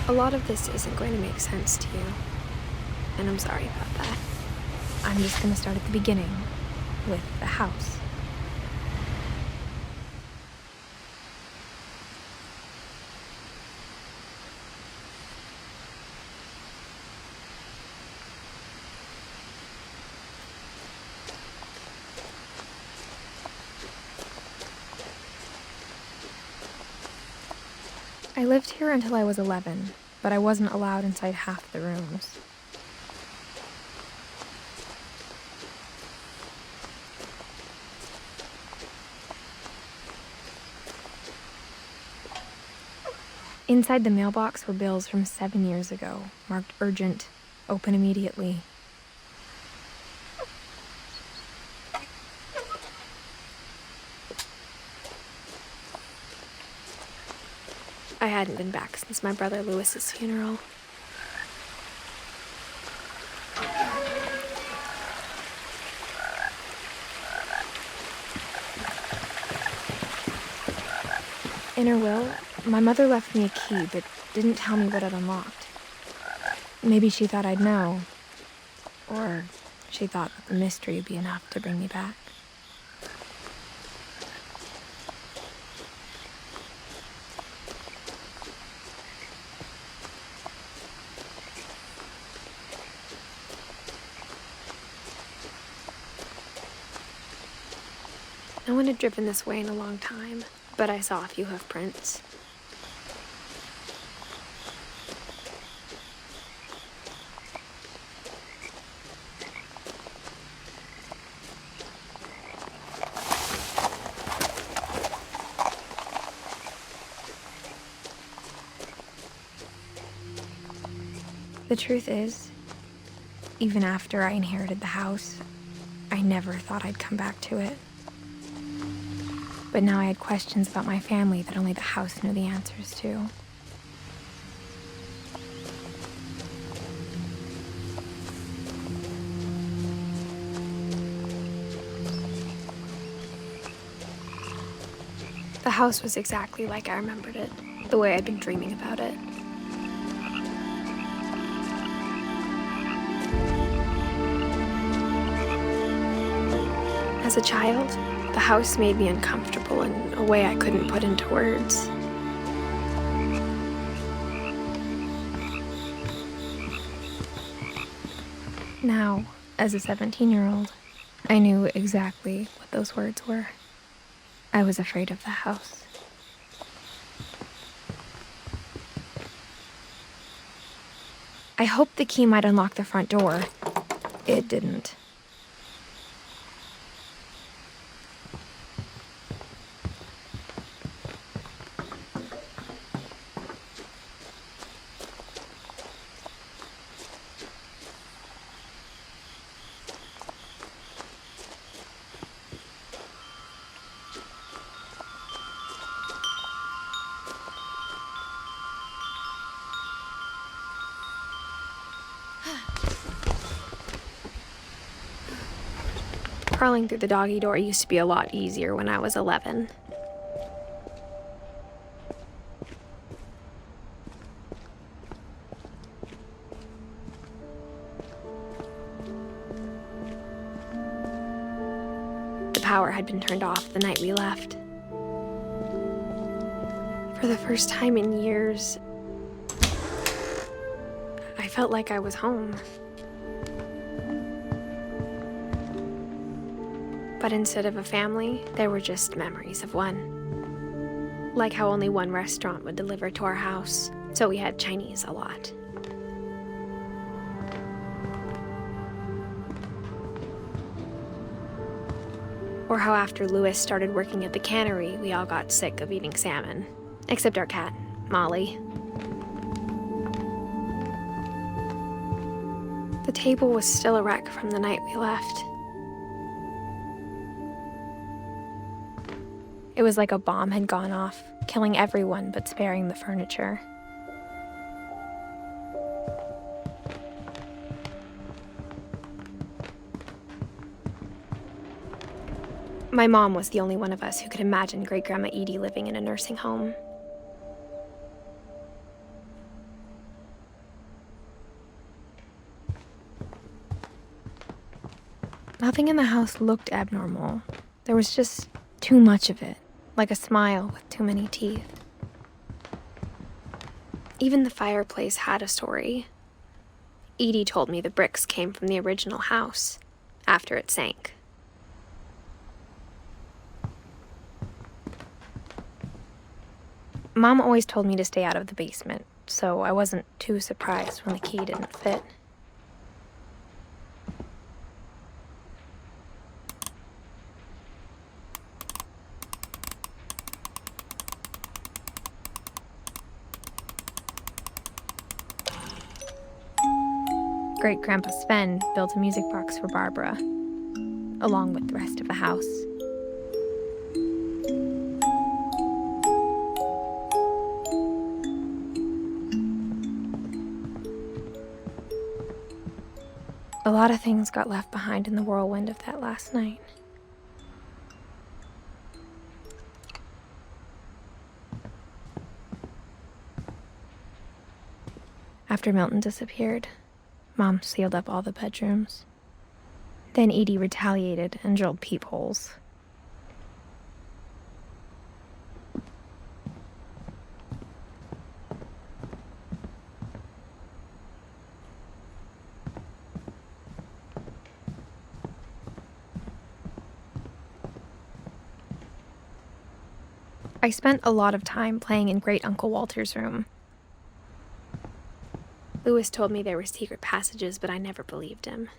A lot of this isn't going to make sense to you, and I'm sorry about that. I'm just going to start at the beginning, with the house. I lived here until I was 11, but I wasn't allowed inside half the rooms. Inside the mailbox were bills from 7 years ago, marked urgent, open immediately. I hadn't been back since my brother Lewis's funeral. In her will, my mother left me a key, but didn't tell me what it unlocked. Maybe she thought I'd know, or she thought that the mystery would be enough to bring me back. No one had driven this way in a long time, but I saw a few hoof prints. The truth is, even after I inherited the house, I never thought I'd come back to it. But now I had questions about my family that only the house knew the answers to. The house was exactly like I remembered it, the way I'd been dreaming about it. As a child, the house made me uncomfortable in a way I couldn't put into words. Now, as a 17-year-old, I knew exactly what those words were. I was afraid of the house. I hoped the key might unlock the front door. It didn't. Crawling through the doggy door used to be a lot easier when I was 11. The power had been turned off the night we left. For the first time in years, I felt like I was home. But instead of a family, there were just memories of one. Like how only one restaurant would deliver to our house, so we had Chinese a lot. Or how after Louis started working at the cannery, we all got sick of eating salmon. Except our cat, Molly. The table was still a wreck from the night we left. It was like a bomb had gone off, killing everyone but sparing the furniture. My mom was the only one of us who could imagine Great-Grandma Edie living in a nursing home. Nothing in the house looked abnormal. There was just too much of it, like a smile with too many teeth. Even the fireplace had a story. Edie told me the bricks came from the original house, after it sank. Mom always told me to stay out of the basement, so I wasn't too surprised when the key didn't fit. Great-Grandpa Sven built a music box for Barbara, along with the rest of the house. A lot of things got left behind in the whirlwind of that last night. After Milton disappeared, Mom sealed up all the bedrooms. Then Edie retaliated and drilled peepholes. I spent a lot of time playing in Great Uncle Walter's room. Louis told me there were secret passages, but I never believed him.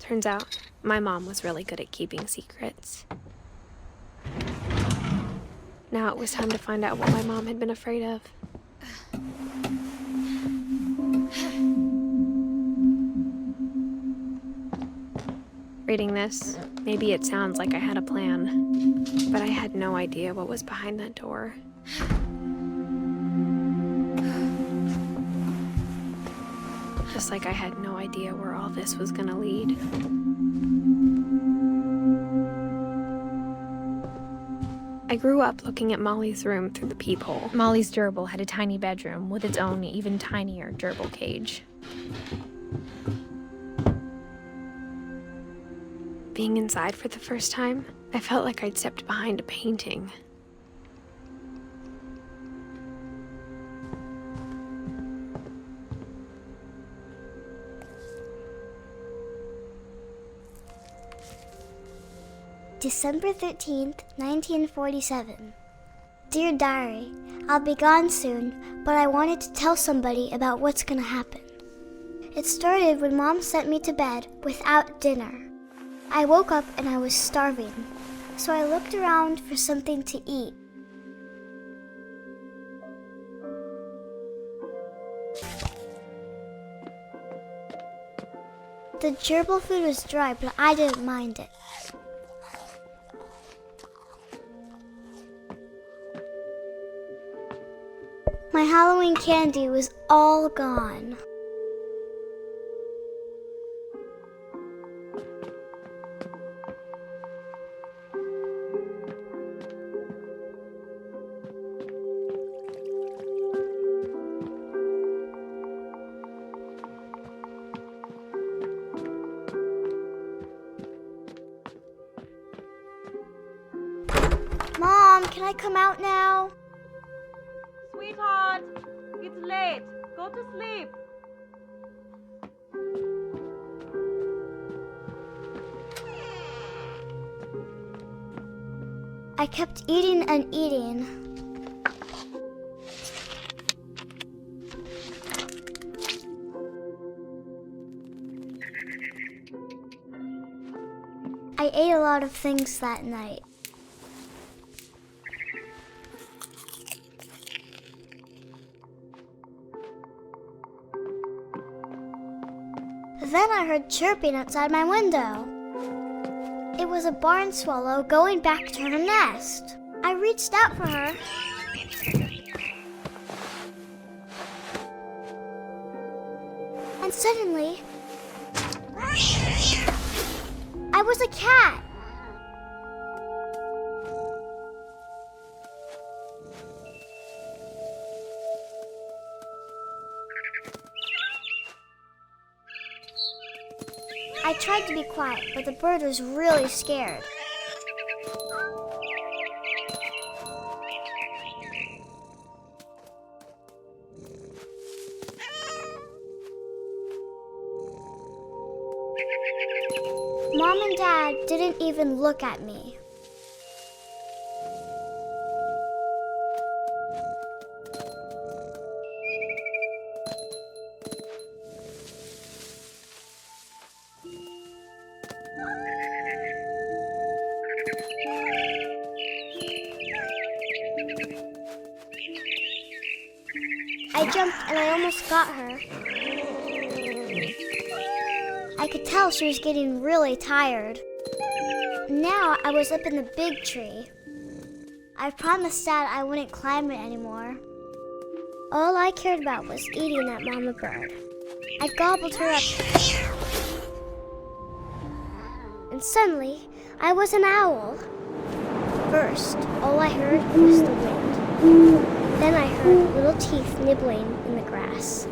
Turns out, my mom was really good at keeping secrets. Now it was time to find out what my mom had been afraid of. Reading this, maybe it sounds like I had a plan, but I had no idea what was behind that door. Just like I had no idea where all this was gonna lead. I grew up looking at Molly's room through the peephole. Molly's gerbil had a tiny bedroom with its own even tinier gerbil cage. Being inside for the first time, I felt like I'd stepped behind a painting. December 13th, 1947. Dear Diary, I'll be gone soon, but I wanted to tell somebody about what's gonna happen. It started when Mom sent me to bed without dinner. I woke up and I was starving, so I looked around for something to eat. The gerbil food was dry, but I didn't mind it. My Halloween candy was all gone. Mom, can I come out now? Sweetheart, it's late. Go to sleep. I kept eating and eating. I ate a lot of things that night. Then I heard chirping outside my window. It was a barn swallow going back to her nest. I reached out for her. And suddenly, I was a cat. I tried to be quiet, but the bird was really scared. Mom and Dad didn't even look at me. I jumped and I almost got her. I could tell she was getting really tired. Now I was up in the big tree. I promised Dad I wouldn't climb it anymore. All I cared about was eating that mama bird. I gobbled her up. And suddenly, I was an owl. First, all I heard was the wind. Then I heard little teeth nibbling in the grass.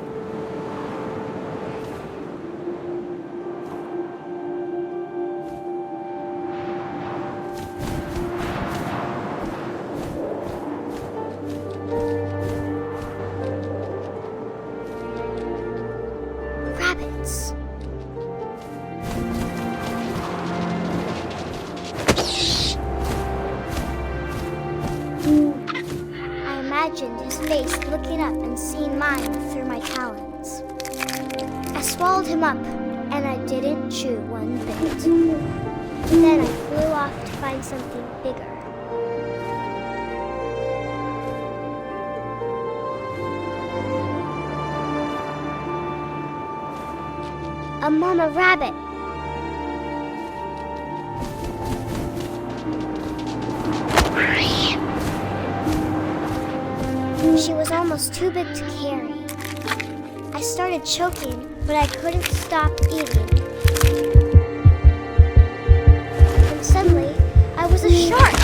Rabbits. I imagined his face looking up and seeing mine through my talons. I swallowed him up, and I didn't chew one bit. Then I flew off to find something bigger. A mama rabbit. She was almost too big to carry. I started choking, but I couldn't stop eating. And suddenly, I was a shark.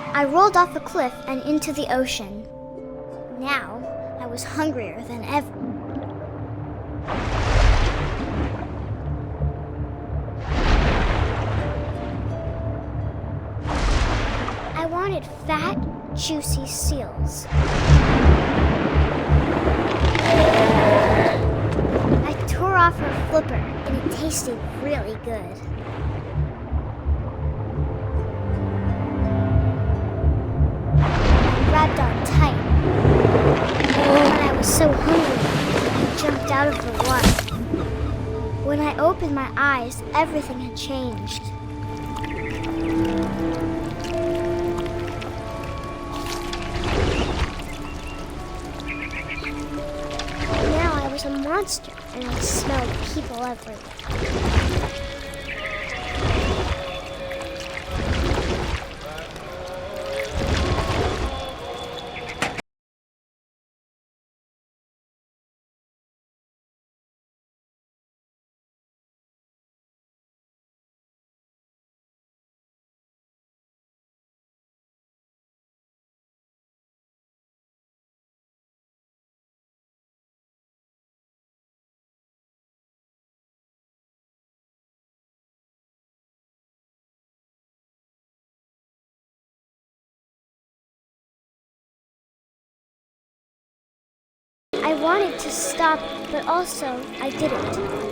I rolled off a cliff and into the ocean. Now, I was hungrier than ever. I wanted fat, juicy seals. I tore off her flipper, and it tasted really good. Grabbed on tight. When I was so hungry, I jumped out of the water. When I opened my eyes, everything had changed. Now I was a monster, and I smelled people everywhere. I wanted to stop, but also I didn't.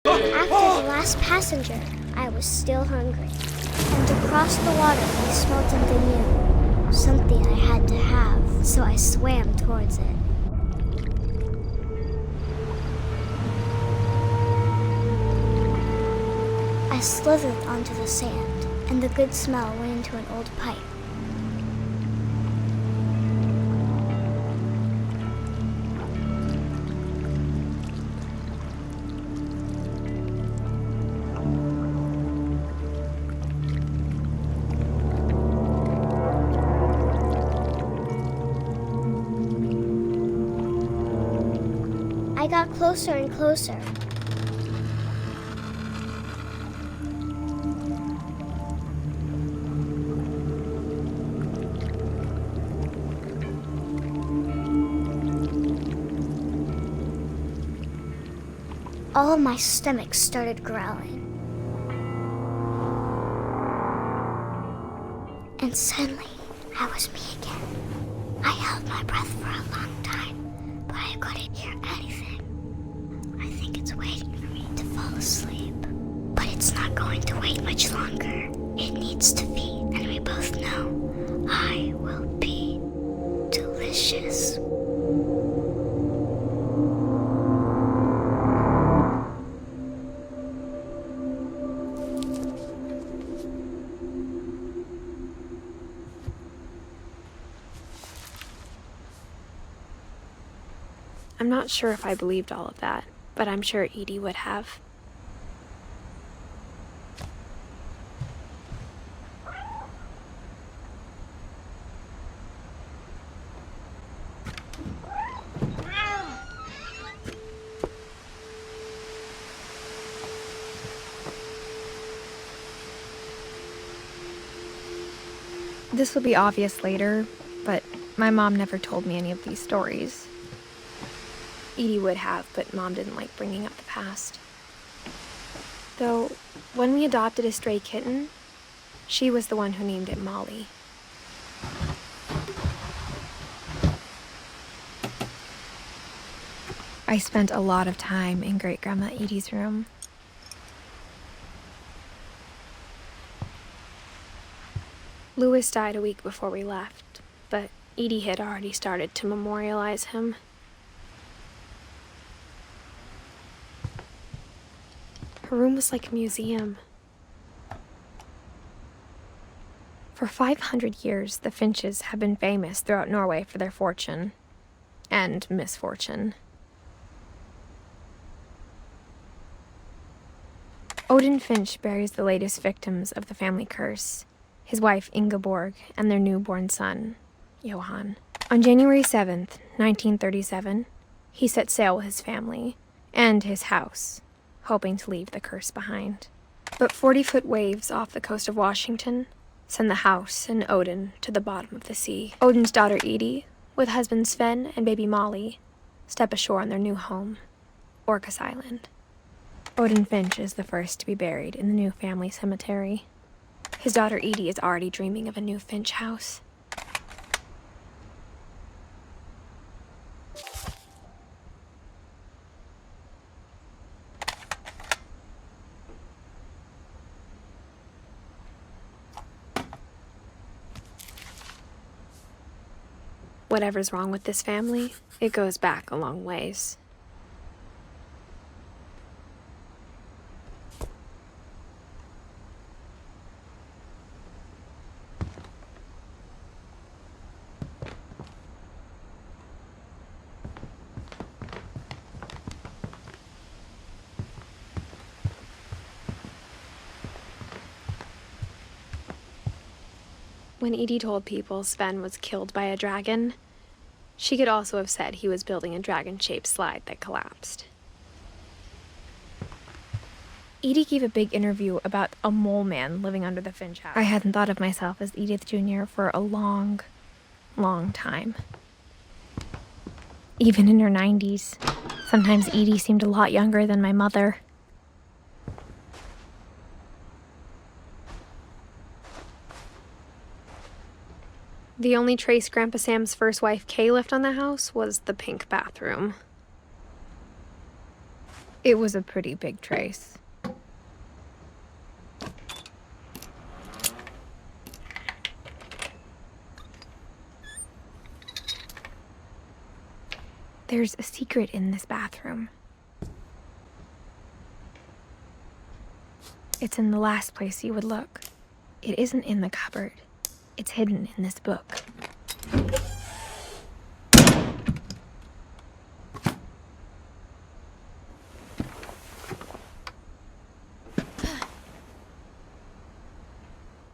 After the last passenger, I was still hungry. And across the water, I smelled something new. Something I had to have, so I swam towards it. I slithered onto the sand, and the good smell went into an old pipe. I got closer and closer. All of my stomach started growling. And suddenly, I was me again. I held my breath for a long time, but I couldn't hear anything. I think it's waiting for me to fall asleep. But it's not going to wait much longer. It needs to feed, and we both know I will be delicious. I'm not sure if I believed all of that, but I'm sure Edie would have. This will be obvious later, but my mom never told me any of these stories. Edie would have, but Mom didn't like bringing up the past. Though, when we adopted a stray kitten, she was the one who named it Molly. I spent a lot of time in Great-Grandma Edie's room. Louis died a week before we left, but Edie had already started to memorialize him. Her room was like a museum. For 500 years, the Finches have been famous throughout Norway for their fortune and misfortune. Odin Finch buries the latest victims of the family curse, his wife Ingeborg and their newborn son, Johan. On January 7th, 1937, he set sail with his family and his house, hoping to leave the curse behind. But 40-foot waves off the coast of Washington send the house and Odin to the bottom of the sea. Odin's daughter Edie, with husband Sven and baby Molly, step ashore on their new home, Orcas Island. Odin Finch is the first to be buried in the new family cemetery. His daughter Edie is already dreaming of a new Finch house. Whatever's wrong with this family, it goes back a long ways. When Edie told people Sven was killed by a dragon, She could also have said he was building a dragon-shaped slide that collapsed. Edie gave a big interview about a mole man living under the Finch house. I hadn't thought of myself as Edith Jr. for a long, long time. Even in her 90s. Sometimes Edie seemed a lot younger than my mother. The only trace Grandpa Sam's first wife, Kay, left on the house was the pink bathroom. It was a pretty big trace. There's a secret in this bathroom. It's in the last place you would look. It isn't in the cupboard. It's hidden in this book.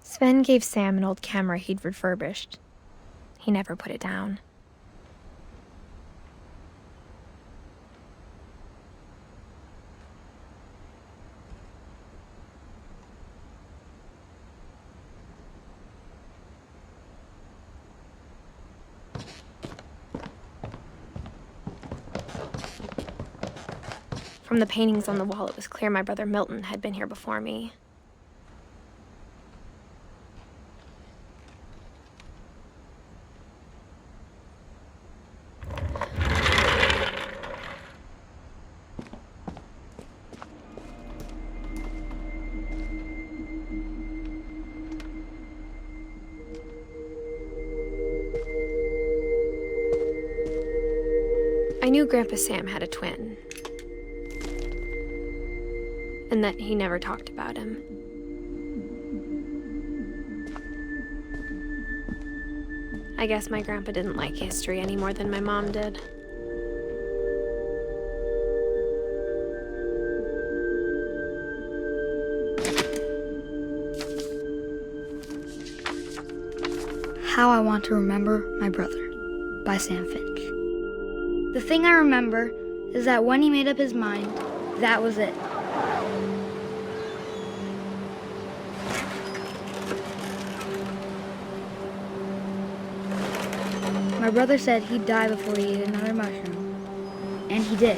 Sven gave Sam an old camera he'd refurbished. He never put it down. From the paintings on the wall, it was clear my brother Milton had been here before me. I knew Grandpa Sam had a twin, and that he never talked about him. I guess my grandpa didn't like history any more than my mom did. How I Want to Remember My Brother by Sam Finch. The thing I remember is that when he made up his mind, that was it. My brother said he'd die before he ate another mushroom. And he did.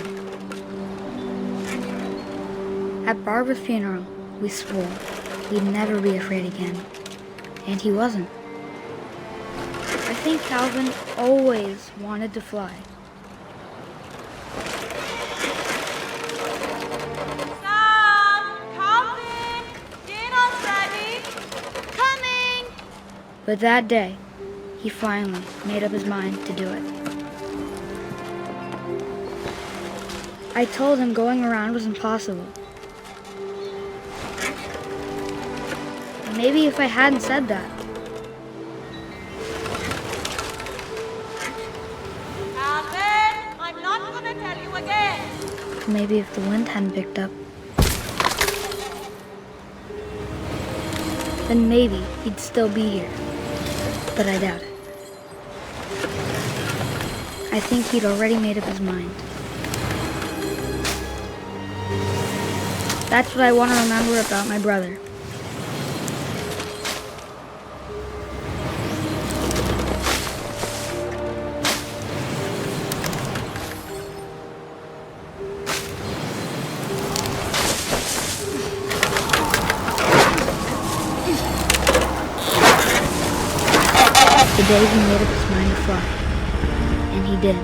At Barbara's funeral, we swore we'd never be afraid again. And he wasn't. I think Calvin always wanted to fly. Sam! Calvin! Dinner's ready! Coming! But that day, he finally made up his mind to do it. I told him going around was impossible. Maybe if I hadn't said that. Calvin! I'm not gonna tell you again! Maybe if the wind hadn't picked up. Then maybe he'd still be here. But I doubt it. I think he'd already made up his mind. That's what I want to remember about my brother. The day he made up his mind to fly. And he did.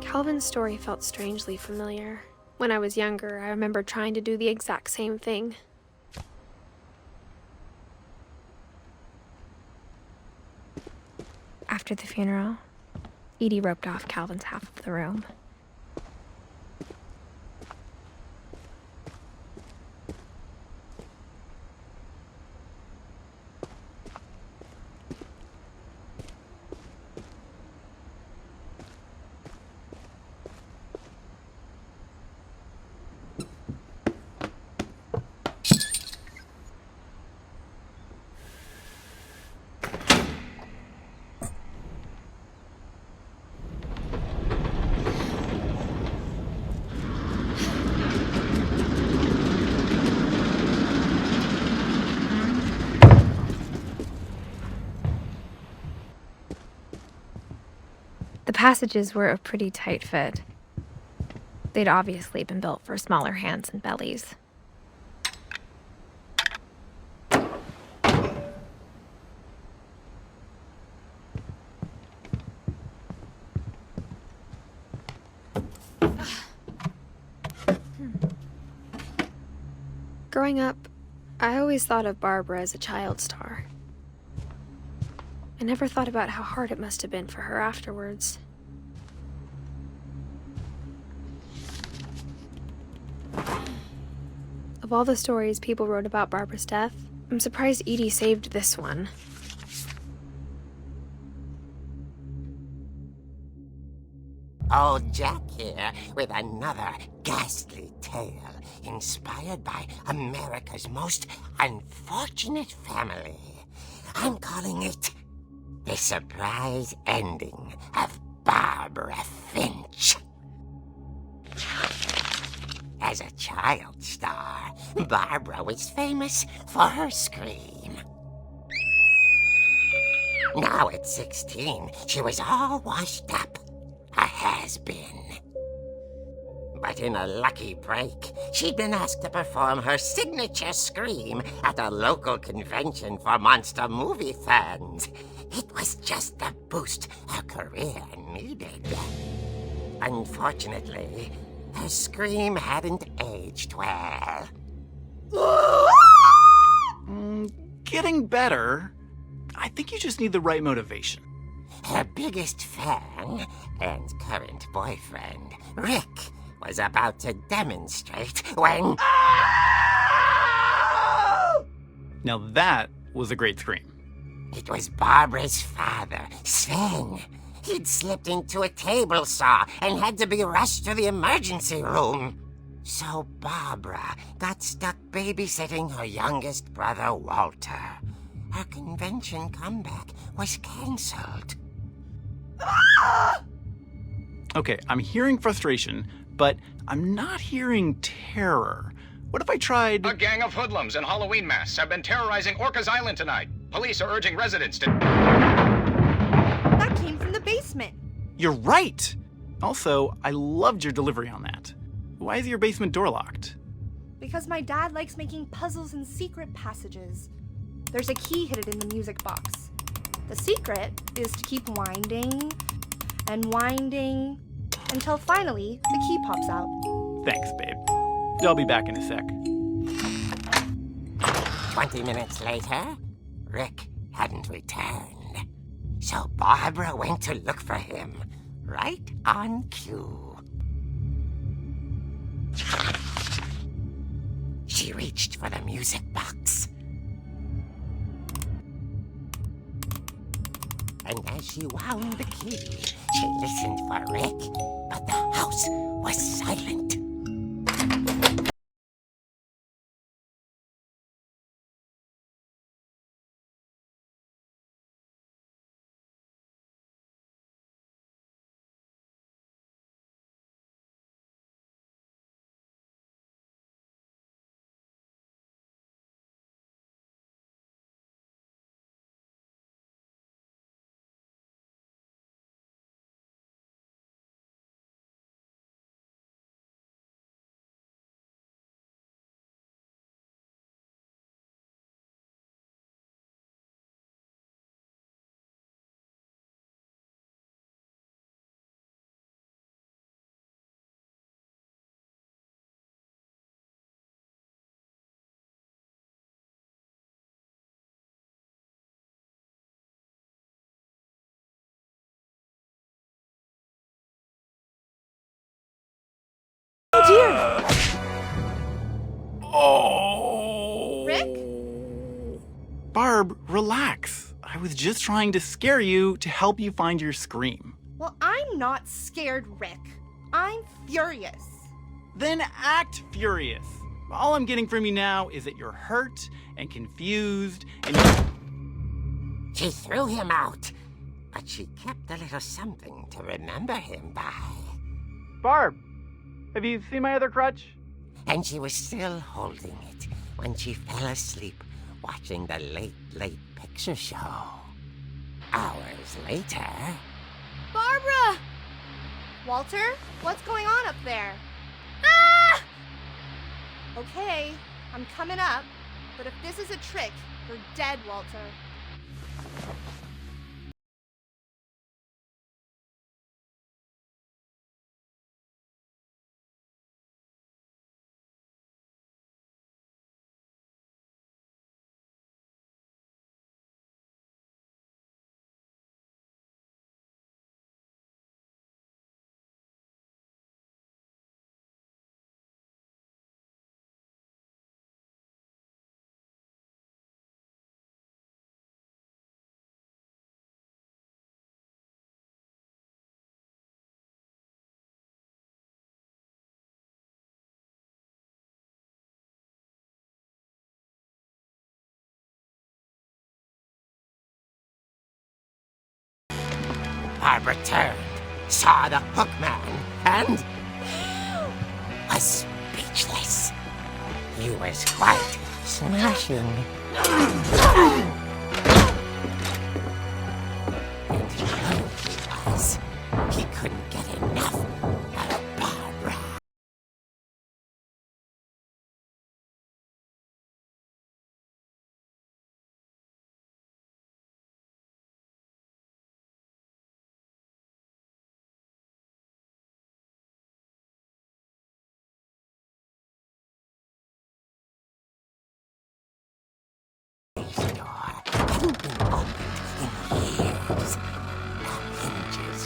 Calvin's story felt strangely familiar. When I was younger, I remember trying to do the exact same thing. After the funeral, Edie roped off Calvin's half of the room. passages were a pretty tight fit. They'd obviously been built for smaller hands and bellies. Growing up, I always thought of Barbara as a child star. I never thought about how hard it must have been for her afterwards. Of all the stories people wrote about Barbara's death, I'm surprised Edie saved this one. Old Jack here with another ghastly tale inspired by America's most unfortunate family. I'm calling it The Surprise Ending of Barbara Finch. As a child star, Barbara was famous for her scream. Now at 16, she was all washed up. A has-been. But in a lucky break, she'd been asked to perform her signature scream at a local convention for monster movie fans. It was just the boost her career needed. Unfortunately, her scream hadn't aged well. Getting better. I think you just need the right motivation. Her biggest fan and current boyfriend, Rick, was about to demonstrate when... Now that was a great scream. It was Barbara's father, Sven. He'd slipped into a table saw and had to be rushed to the emergency room. So Barbara got stuck babysitting her youngest brother, Walter. Her convention comeback was cancelled. Okay, I'm hearing frustration, but I'm not hearing terror. What if I tried... A gang of hoodlums in Halloween masks have been terrorizing Orcas Island tonight. Police are urging residents to... That came from the basement. You're right! Also, I loved your delivery on that. Why is your basement door locked? Because my dad likes making puzzles and secret passages. There's a key hidden in the music box. The secret is to keep winding and winding until finally the key pops out. Thanks, babe. I'll be back in a sec. 20 minutes later, Rick hadn't returned. So Barbara went to look for him, right on cue. She reached for the music box. And as she wound the key, she listened for Rick, but the house was silent. Oh dear! Oh! Rick? Barb, relax. I was just trying to scare you to help you find your scream. Well, I'm not scared, Rick. I'm furious. Then act furious. All I'm getting from you now is that you're hurt and confused and She threw him out, but she kept a little something to remember him by. Barb, have you seen my other crutch? And she was still holding it when she fell asleep watching the late picture show. Hours later... Barbara! Walter, what's going on up there? Ah! Okay, I'm coming up, but if this is a trick, you're dead, Walter. Barbara turned, saw the hookman, and was speechless. He was quite smashing. And he knew he was. He couldn't get enough of Barbara. Hadn't been opened in years. The hinges.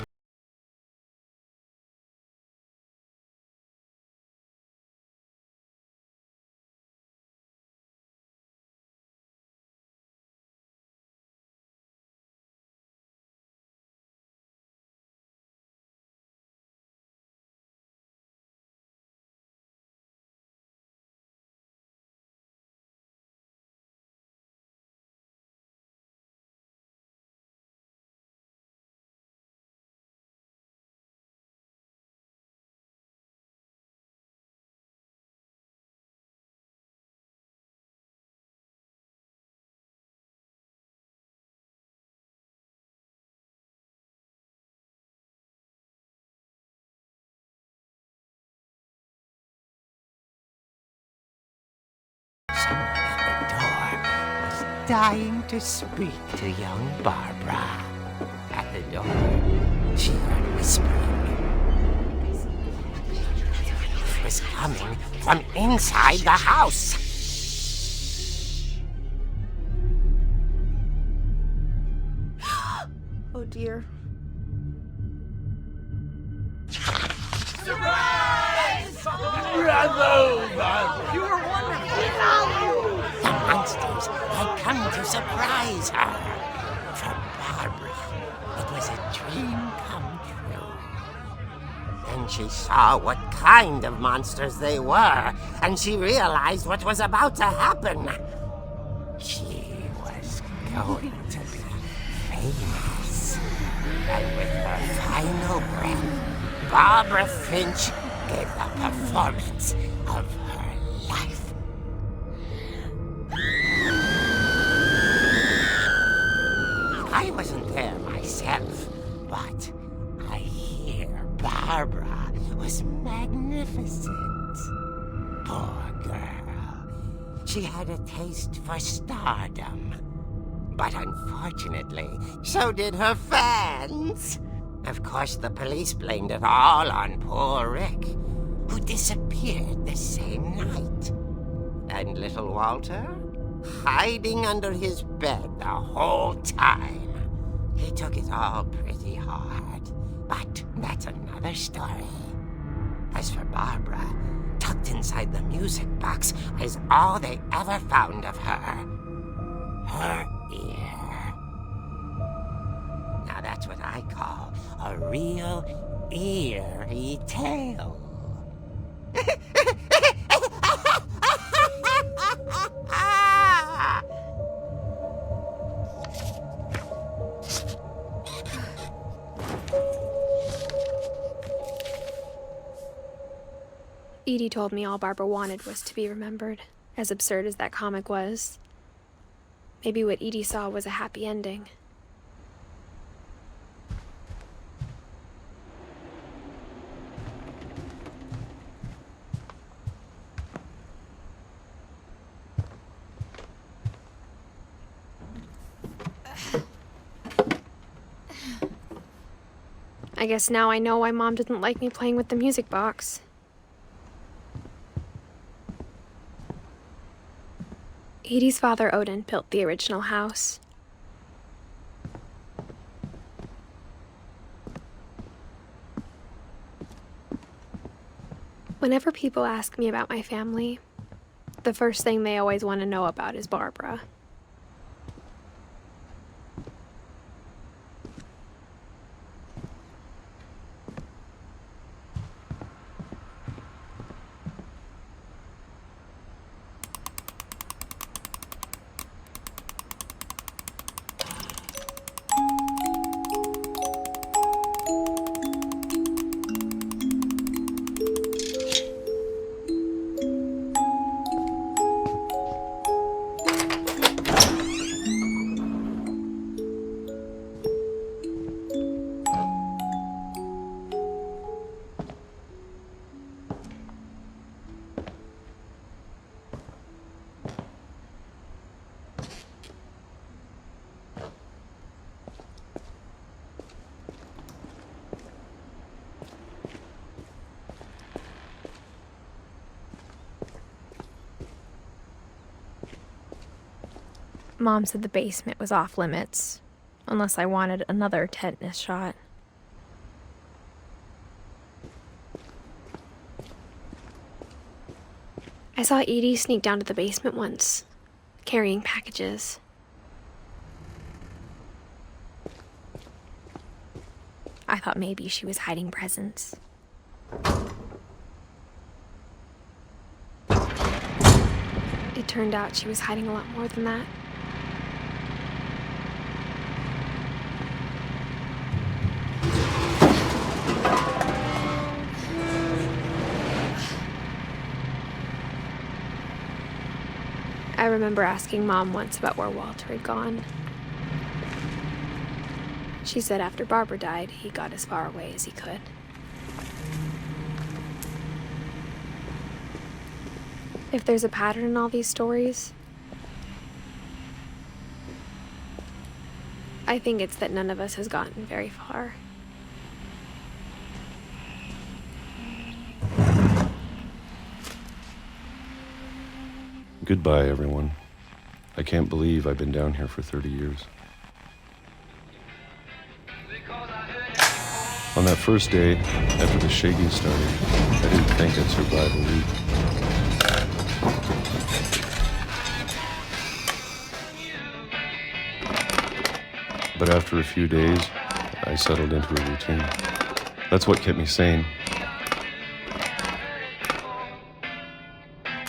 Someone at the door was dying to speak to young Barbara. At the door, she heard whispering. It was coming from inside the house. Oh dear. The monsters had come to surprise her. For Barbara, it was a dream come true. Then she saw what kind of monsters they were, and she realized what was about to happen. She was going to be famous. And with her final breath, Barbara Finch gave the performance of her life. I wasn't there myself, but I hear Barbara was magnificent. Poor girl. She had a taste for stardom. But unfortunately, so did her fans. Of course, the police blamed it all on poor Rick, who disappeared the same night. And little Walter? Hiding under his bed the whole time. He took it all pretty hard, but that's another story. As for Barbara, tucked inside the music box is all they ever found of her. Her ear. Now that's what I call a real eerie tale. Edie told me all Barbara wanted was to be remembered, as absurd as that comic was. Maybe what Edie saw was a happy ending. I guess now I know why Mom didn't like me playing with the music box. Edie's father, Odin, built the original house. Whenever people ask me about my family, the first thing they always want to know about is Barbara. Mom said the basement was off limits, unless I wanted another tetanus shot. I saw Edie sneak down to the basement once, carrying packages. I thought maybe she was hiding presents. It turned out she was hiding a lot more than that. I remember asking Mom once about where Walter had gone. She said after Barbara died, he got as far away as he could. If there's a pattern in all these stories, I think it's that none of us has gotten very far. Goodbye, everyone. I can't believe I've been down here for 30 years. On that first day, after the shaking started, I didn't think I'd survive a week. But after a few days, I settled into a routine. That's what kept me sane.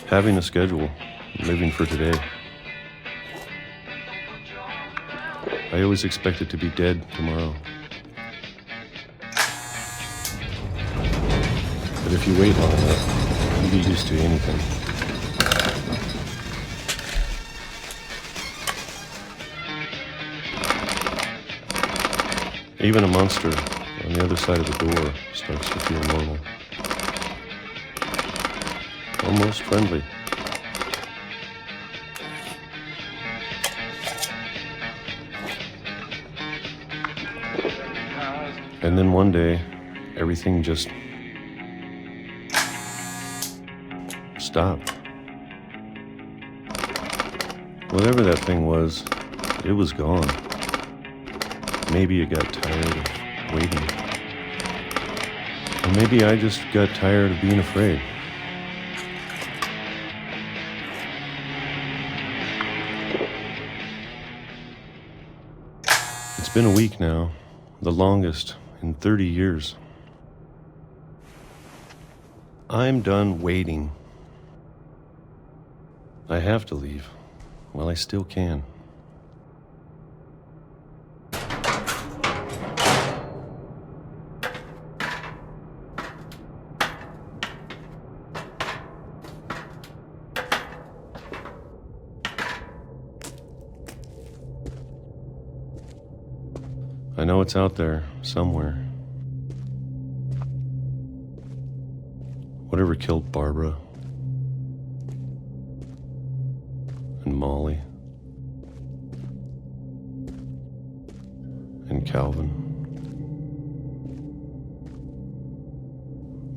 Having a schedule, living for today. I always expected to be dead tomorrow. But if you wait long enough, you get used to anything. Even a monster on the other side of the door starts to feel normal. Almost friendly. And then one day, everything just stopped. Whatever that thing was, it was gone. Maybe it got tired of waiting. Or maybe I just got tired of being afraid. It's been a week now, the longest in 30 years. I'm done waiting. I have to leave while I still can. I know it's out there somewhere. Whatever killed Barbara and Molly and Calvin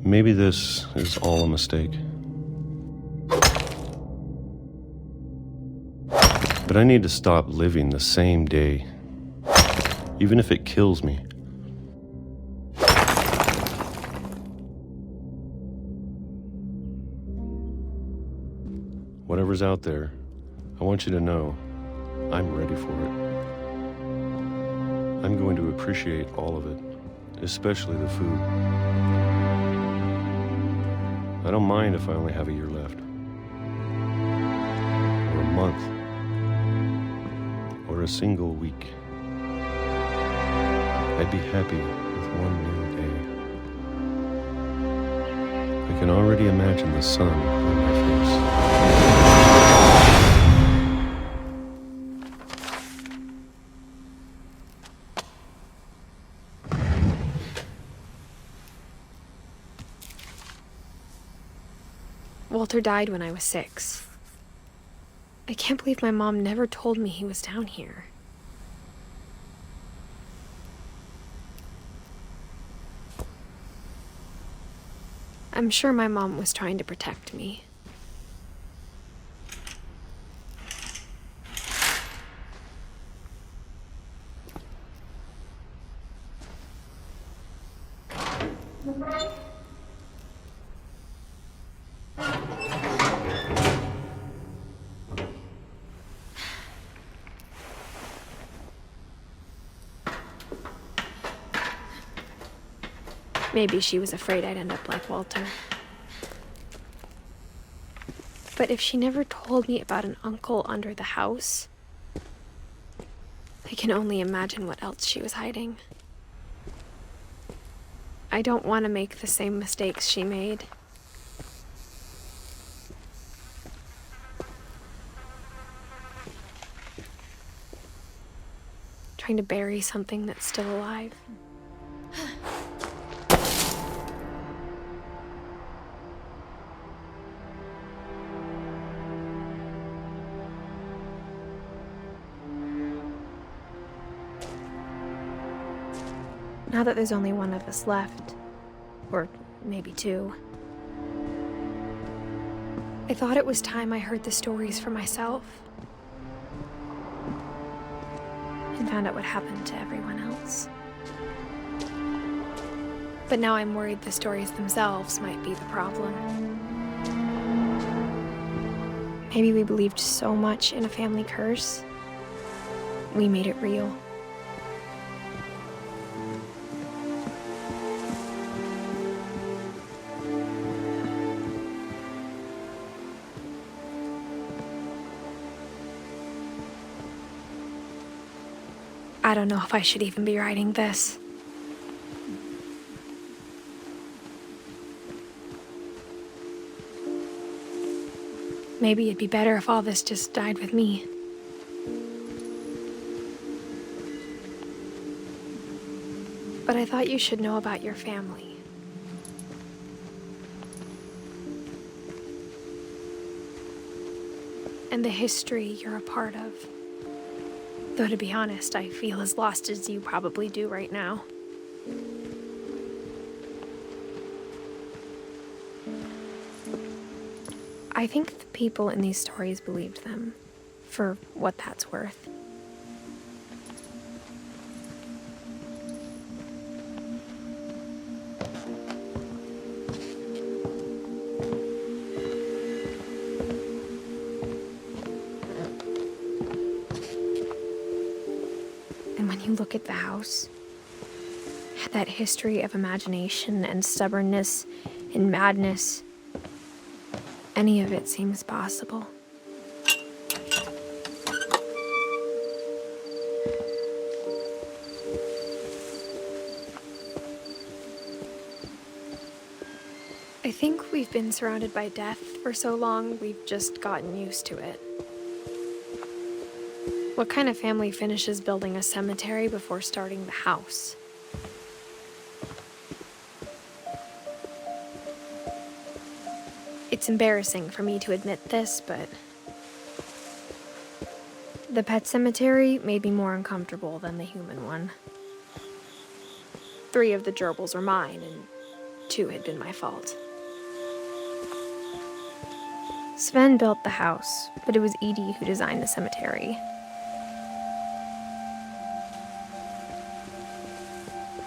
Maybe this is all a mistake. But I need to stop living the same day, even if it kills me. Whatever's out there, I want you to know I'm ready for it. I'm going to appreciate all of it, especially the food. I don't mind if I only have a year left, or a month, or a single week. I'd be happy with one new day. I can already imagine the sun on my face. Walter died when I was 6. I can't believe my mom never told me he was down here. I'm sure my mom was trying to protect me. Maybe she was afraid I'd end up like Walter. But if she never told me about an uncle under the house, I can only imagine what else she was hiding. I don't want to make the same mistakes she made. Trying to bury something that's still alive. Now that there's only one of us left, or maybe 2, I thought it was time I heard the stories for myself and found out what happened to everyone else. But now I'm worried the stories themselves might be the problem. Maybe we believed so much in a family curse, we made it real. I don't know if I should even be writing this. Maybe it'd be better if all this just died with me. But I thought you should know about your family. And the history you're a part of. Though to be honest, I feel as lost as you probably do right now. I think the people in these stories believed them, for what that's worth. And when you look at the house, that history of imagination and stubbornness and madness, any of it seems possible. I think we've been surrounded by death for so long, we've just gotten used to it. What kind of family finishes building a cemetery before starting the house? It's embarrassing for me to admit this, but the pet cemetery made me more uncomfortable than the human one. 3 of the gerbils are mine, and too had been my fault. Sven built the house, but it was Edie who designed the cemetery.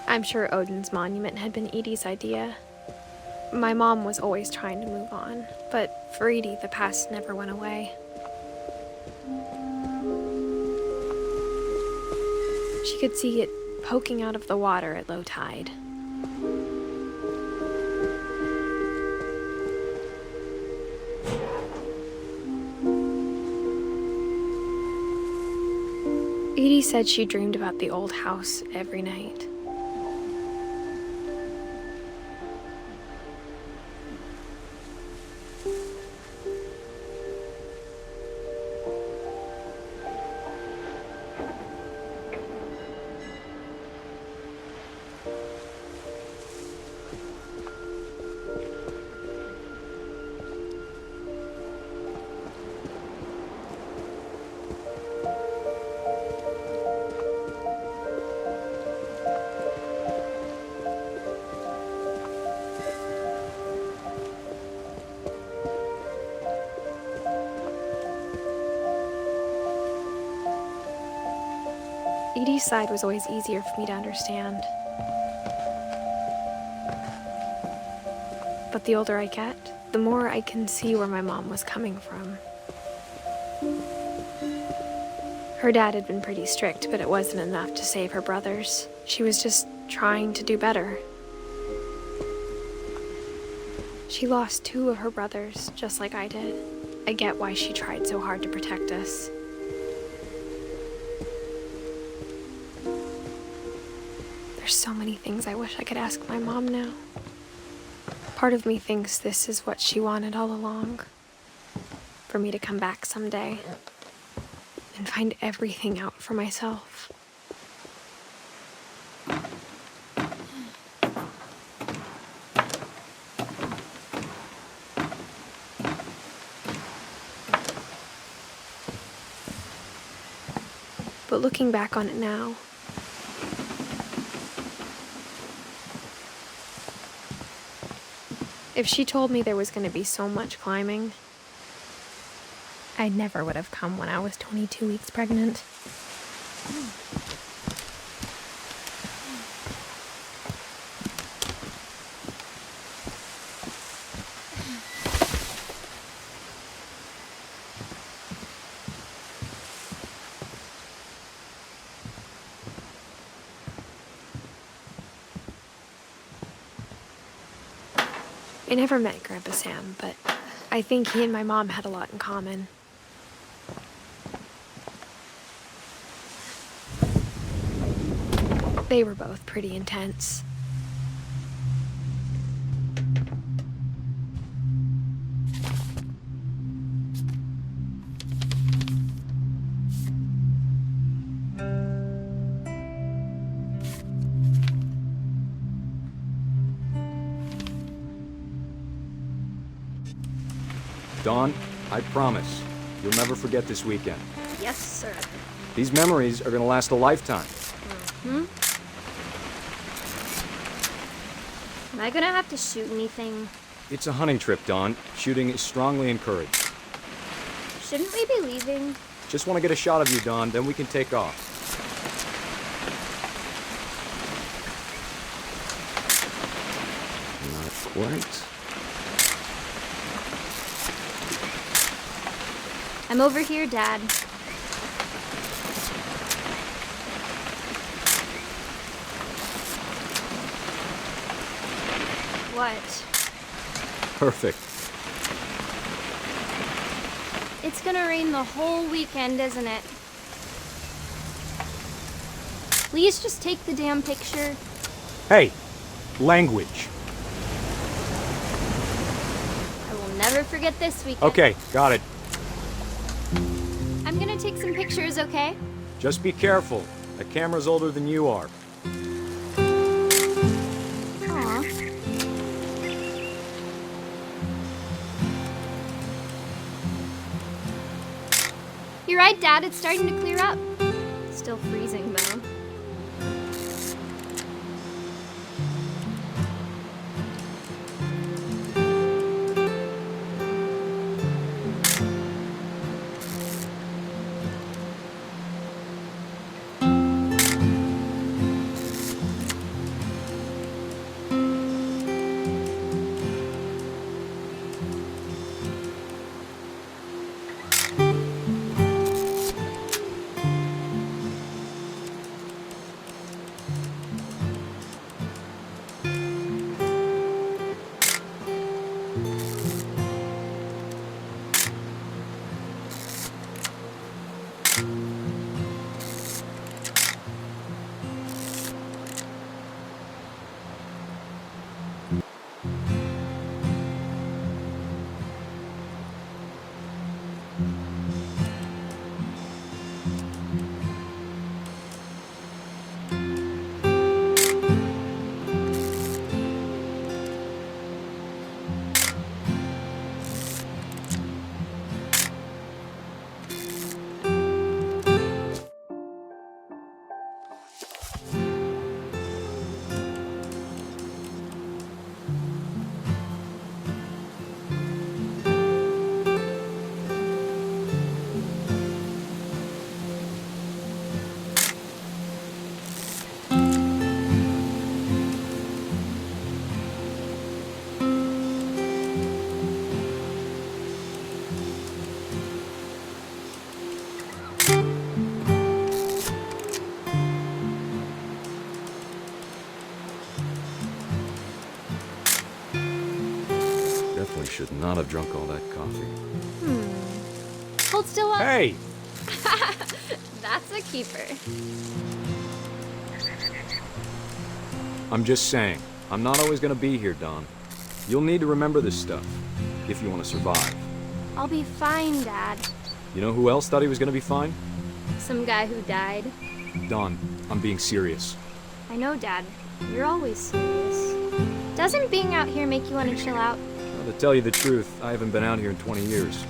I'm sure Odin's monument had been Edie's idea. My mom was always trying to move on, but for Edie, the past never went away. She could see it poking out of the water at low tide. Edie said she dreamed about the old house every night. Edie's side was always easier for me to understand. But the older I get, the more I can see where my mom was coming from. Her dad had been pretty strict, but it wasn't enough to save her brothers. She was just trying to do better. She lost 2 of her brothers, just like I did. I get why she tried so hard to protect us. There's so many things I wish I could ask my mom now. Part of me thinks this is what she wanted all along. For me to come back someday and find everything out for myself. But looking back on it now, if she told me there was going to be so much climbing, I never would have come when I was 22 weeks pregnant. I never met Grandpa Sam, but I think he and my mom had a lot in common. They were both pretty intense. Dawn, I promise, you'll never forget this weekend. Yes, sir. These memories are gonna last a lifetime. Am I gonna have to shoot anything? It's a hunting trip, Dawn. Shooting is strongly encouraged. Shouldn't we be leaving? Just want to get a shot of you, Dawn, then we can take off. Not quite. I'm over here, Dad. What? Perfect. It's gonna rain the whole weekend, isn't it? Please just take the damn picture. Hey, language. I will never forget this weekend. Okay, got it. I'm gonna take some pictures, okay? Just be careful. That camera's older than you are. Aw. You're right, Dad. It's starting to clear up. Still freezing, though. Definitely should not have drunk all that coffee. Hold still up. Hey! That's a keeper. I'm just saying, I'm not always gonna be here, Don. You'll need to remember this stuff, if you want to survive. I'll be fine, Dad. You know who else thought he was gonna be fine? Some guy who died. Don, I'm being serious. I know, Dad. You're always serious. Doesn't being out here make you want to chill out? Well, to tell you the truth, I haven't been out here in 20 years.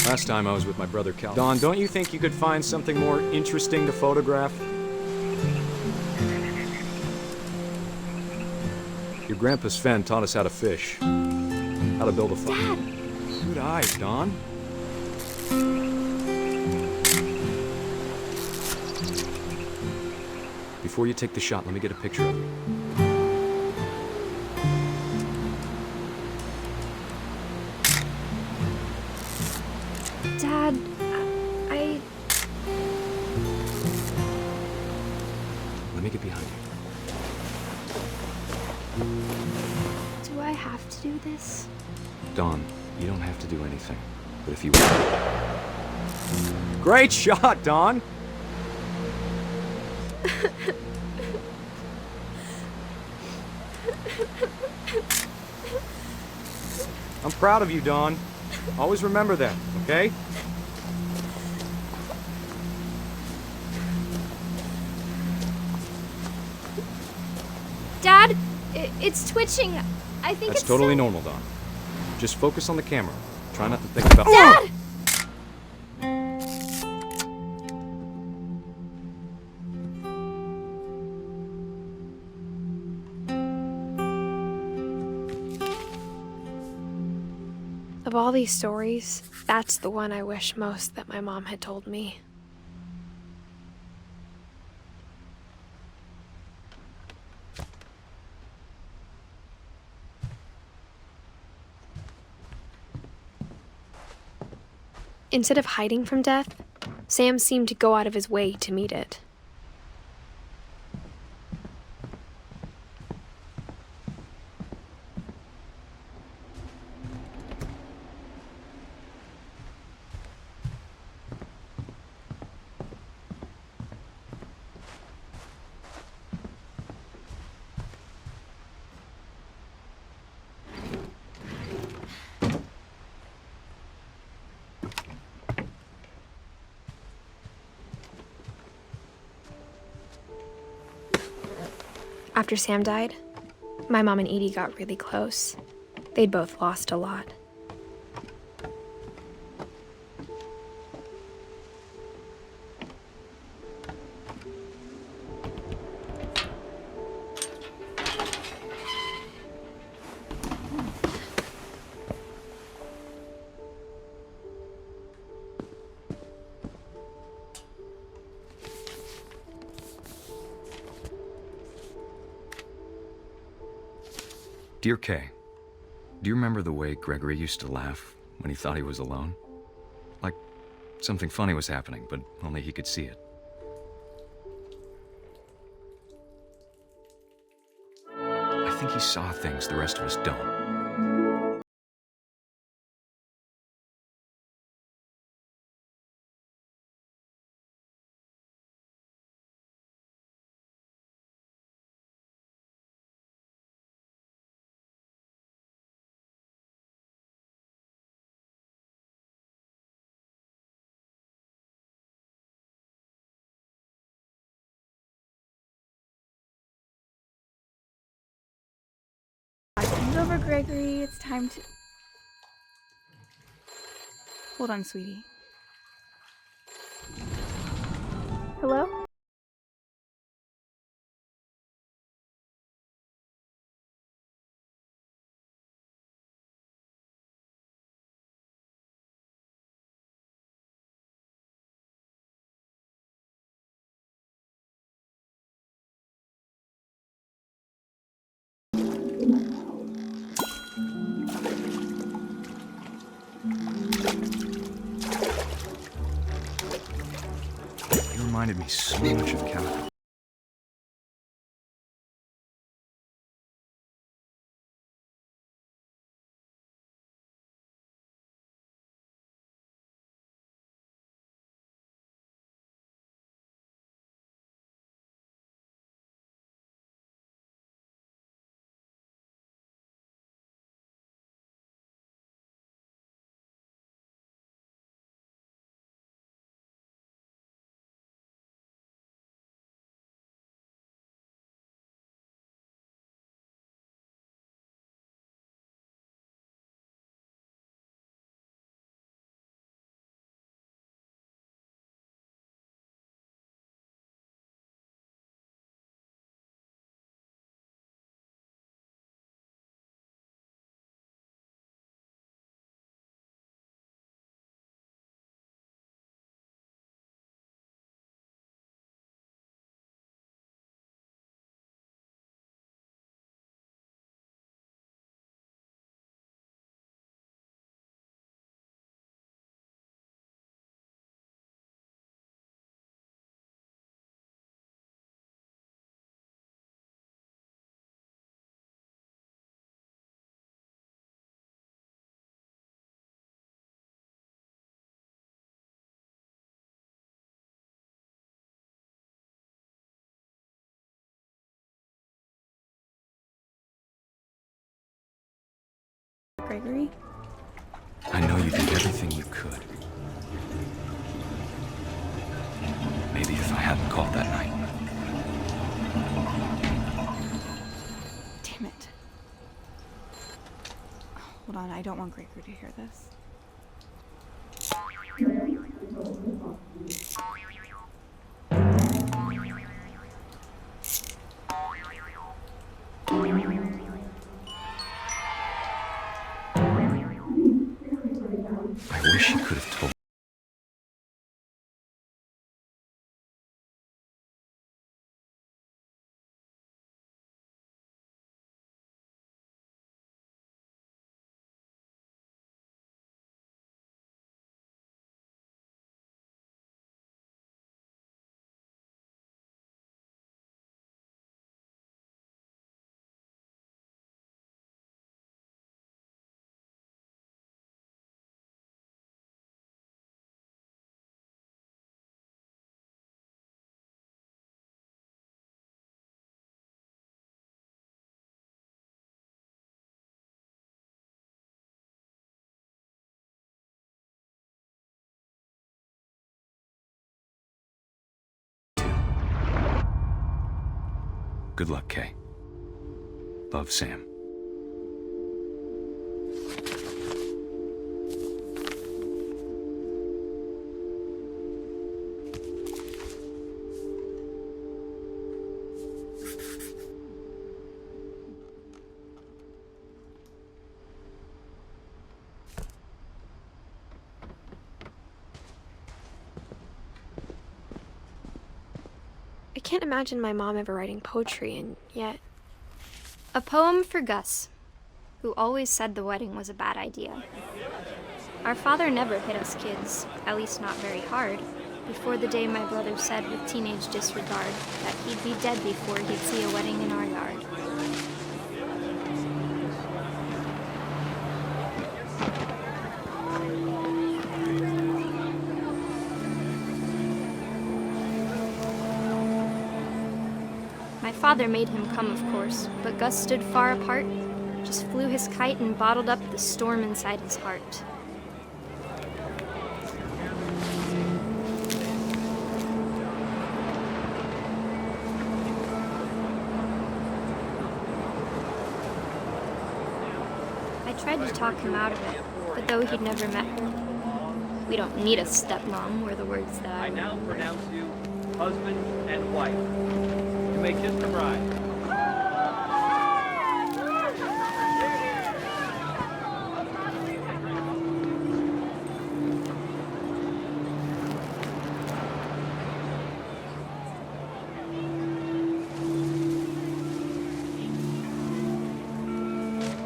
Last time I was with my brother Cal. Don, don't you think you could find something more interesting to photograph? Your grandpa Sven taught us how to fish. How to build a fire. Dad! Good eyes, Don. Before you take the shot, let me get a picture of you. Dad, I... Let me get behind you. Do I have to do this? Don, you don't have to do anything. But if you want... Great shot, Don! I'm proud of you, Don. Always remember that, okay? Dad, it's twitching. I think That's it's totally so... normal, Don. Just focus on the camera. Try not to think about... Dad! Of all these stories, that's the one I wish most that my mom had told me. Instead of hiding from death, Sam seemed to go out of his way to meet it. After Sam died, my mom and Edie got really close. They'd both lost a lot. Dear Kay, do you remember the way Gregory used to laugh when he thought he was alone? Like something funny was happening, but only he could see it. I think he saw things the rest of us don't. It's over, Gregory. It's time to... Hold on, sweetie. Hello? You reminded me so much of Kamala. Gregory? I know you did everything you could. Maybe if I hadn't called that night. Damn it. Hold on, I don't want Gregory to hear this. I wish you could have told me. Good luck, Kay. Love, Sam. I can't imagine my mom ever writing poetry, and yet... A poem for Gus, who always said the wedding was a bad idea. Our father never hit us kids, at least not very hard, before the day my brother said with teenage disregard that he'd be dead before he'd see a wedding in our yard. My father made him come, of course, but Gus stood far apart, just flew his kite and bottled up the storm inside his heart. I tried to talk him out of it, but though he'd never met her, we don't need a stepmom were the words that I now pronounce you husband and wife. You may kiss the bride.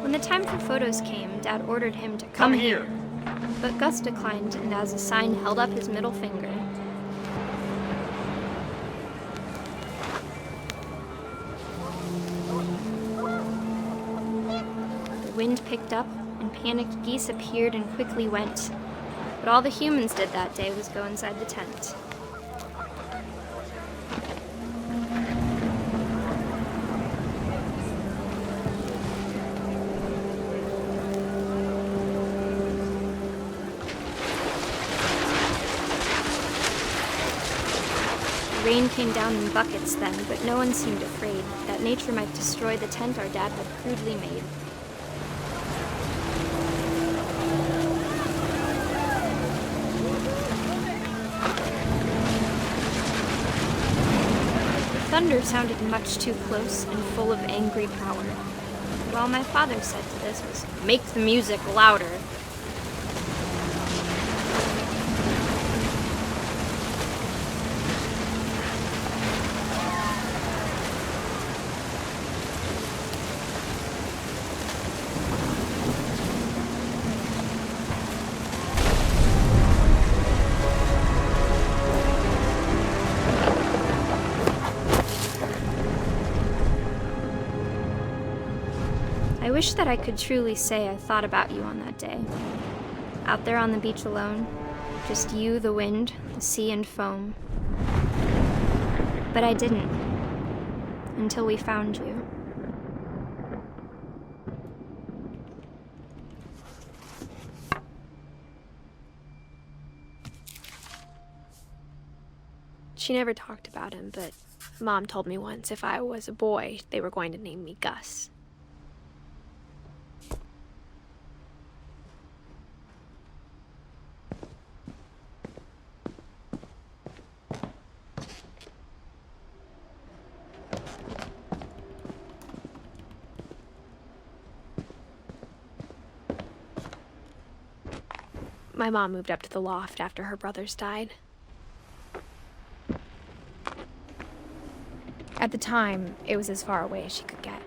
When the time for photos came, Dad ordered him to come here. But Gus declined, and as a sign held up his middle finger. The wind picked up, and panicked geese appeared and quickly went. But all the humans did that day was go inside the tent. Rain came down in buckets then, but no one seemed afraid that nature might destroy the tent our dad had crudely made. The thunder sounded much too close and full of angry power. But all my father said to this was, "Make the music louder." I wish that I could truly say I thought about you on that day. Out there on the beach alone, just you, the wind, the sea, and foam. But I didn't, until we found you. She never talked about him, but Mom told me once if I was a boy, they were going to name me Gus. My mom moved up to the loft after her brothers died. At the time, it was as far away as she could get.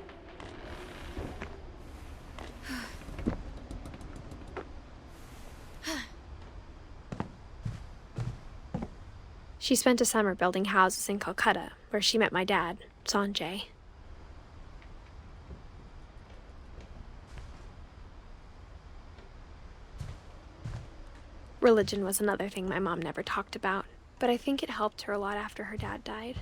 She spent a summer building houses in Calcutta, where she met my dad, Sanjay. Religion was another thing my mom never talked about, but I think it helped her a lot after her dad died.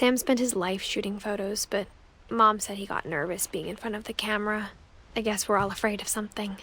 Sam spent his life shooting photos, but Mom said he got nervous being in front of the camera. I guess we're all afraid of something.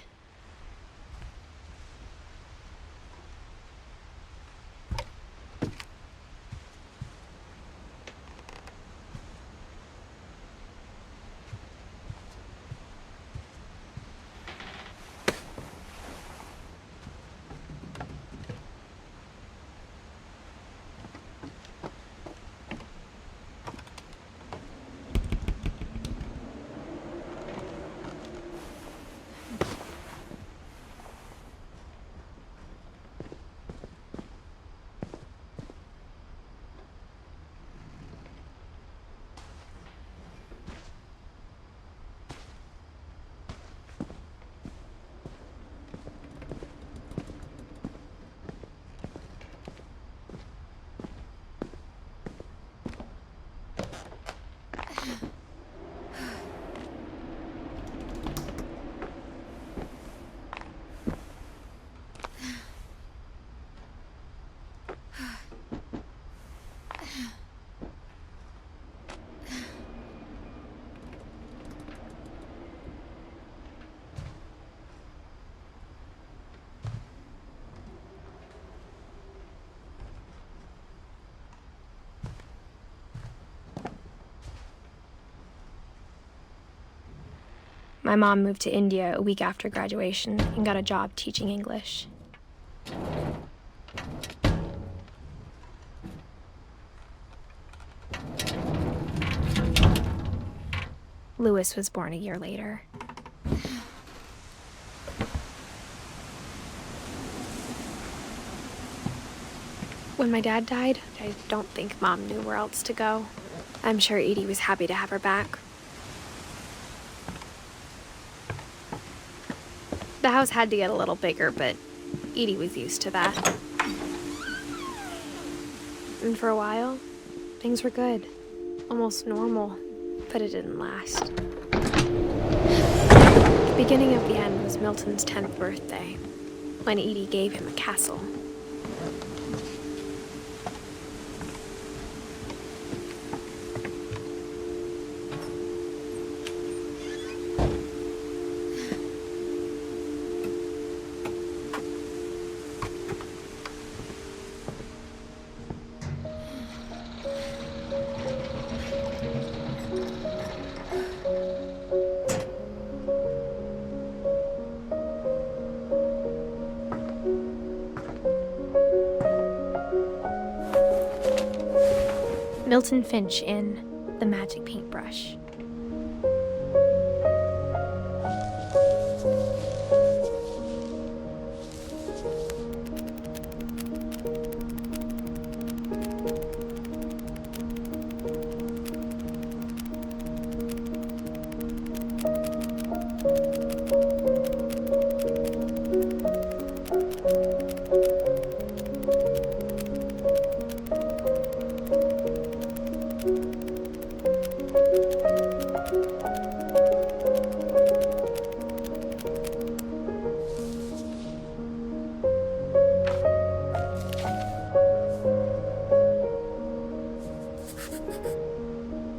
My mom moved to India a week after graduation and got a job teaching English. Louis was born a year later. When my dad died, I don't think Mom knew where else to go. I'm sure Edie was happy to have her back. The house had to get a little bigger, but Edie was used to that. And for a while, things were good. Almost normal, but it didn't last. The beginning of the end was Milton's 10th birthday, when Edie gave him a castle. Milton Finch in The Magic Paintbrush.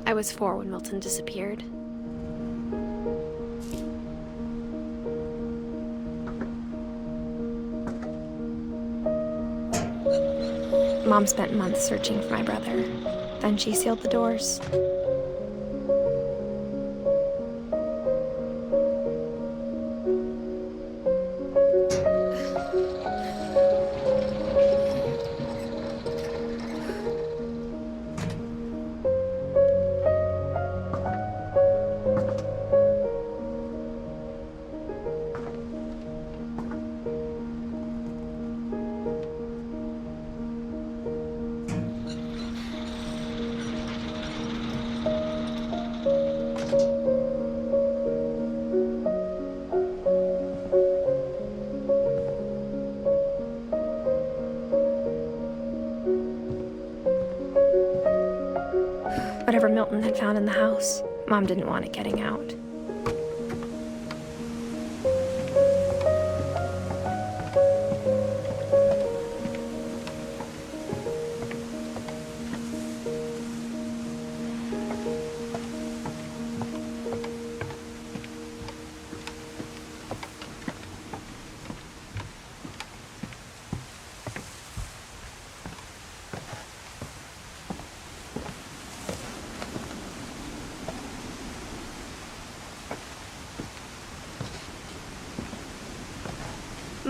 I was 4 when Milton disappeared. Mom spent months searching for my brother. Then she sealed the doors. Whatever Milton had found in the house, Mom didn't want it getting out.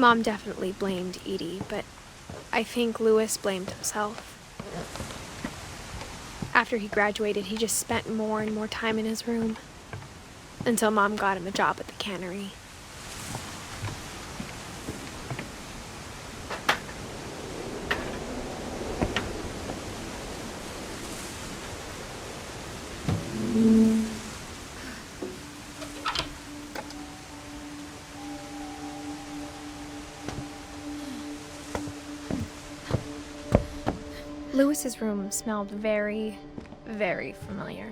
Mom definitely blamed Edie, but I think Louis blamed himself. After he graduated, he just spent more and more time in his room, until Mom got him a job at the cannery. Louis's room smelled very, very familiar.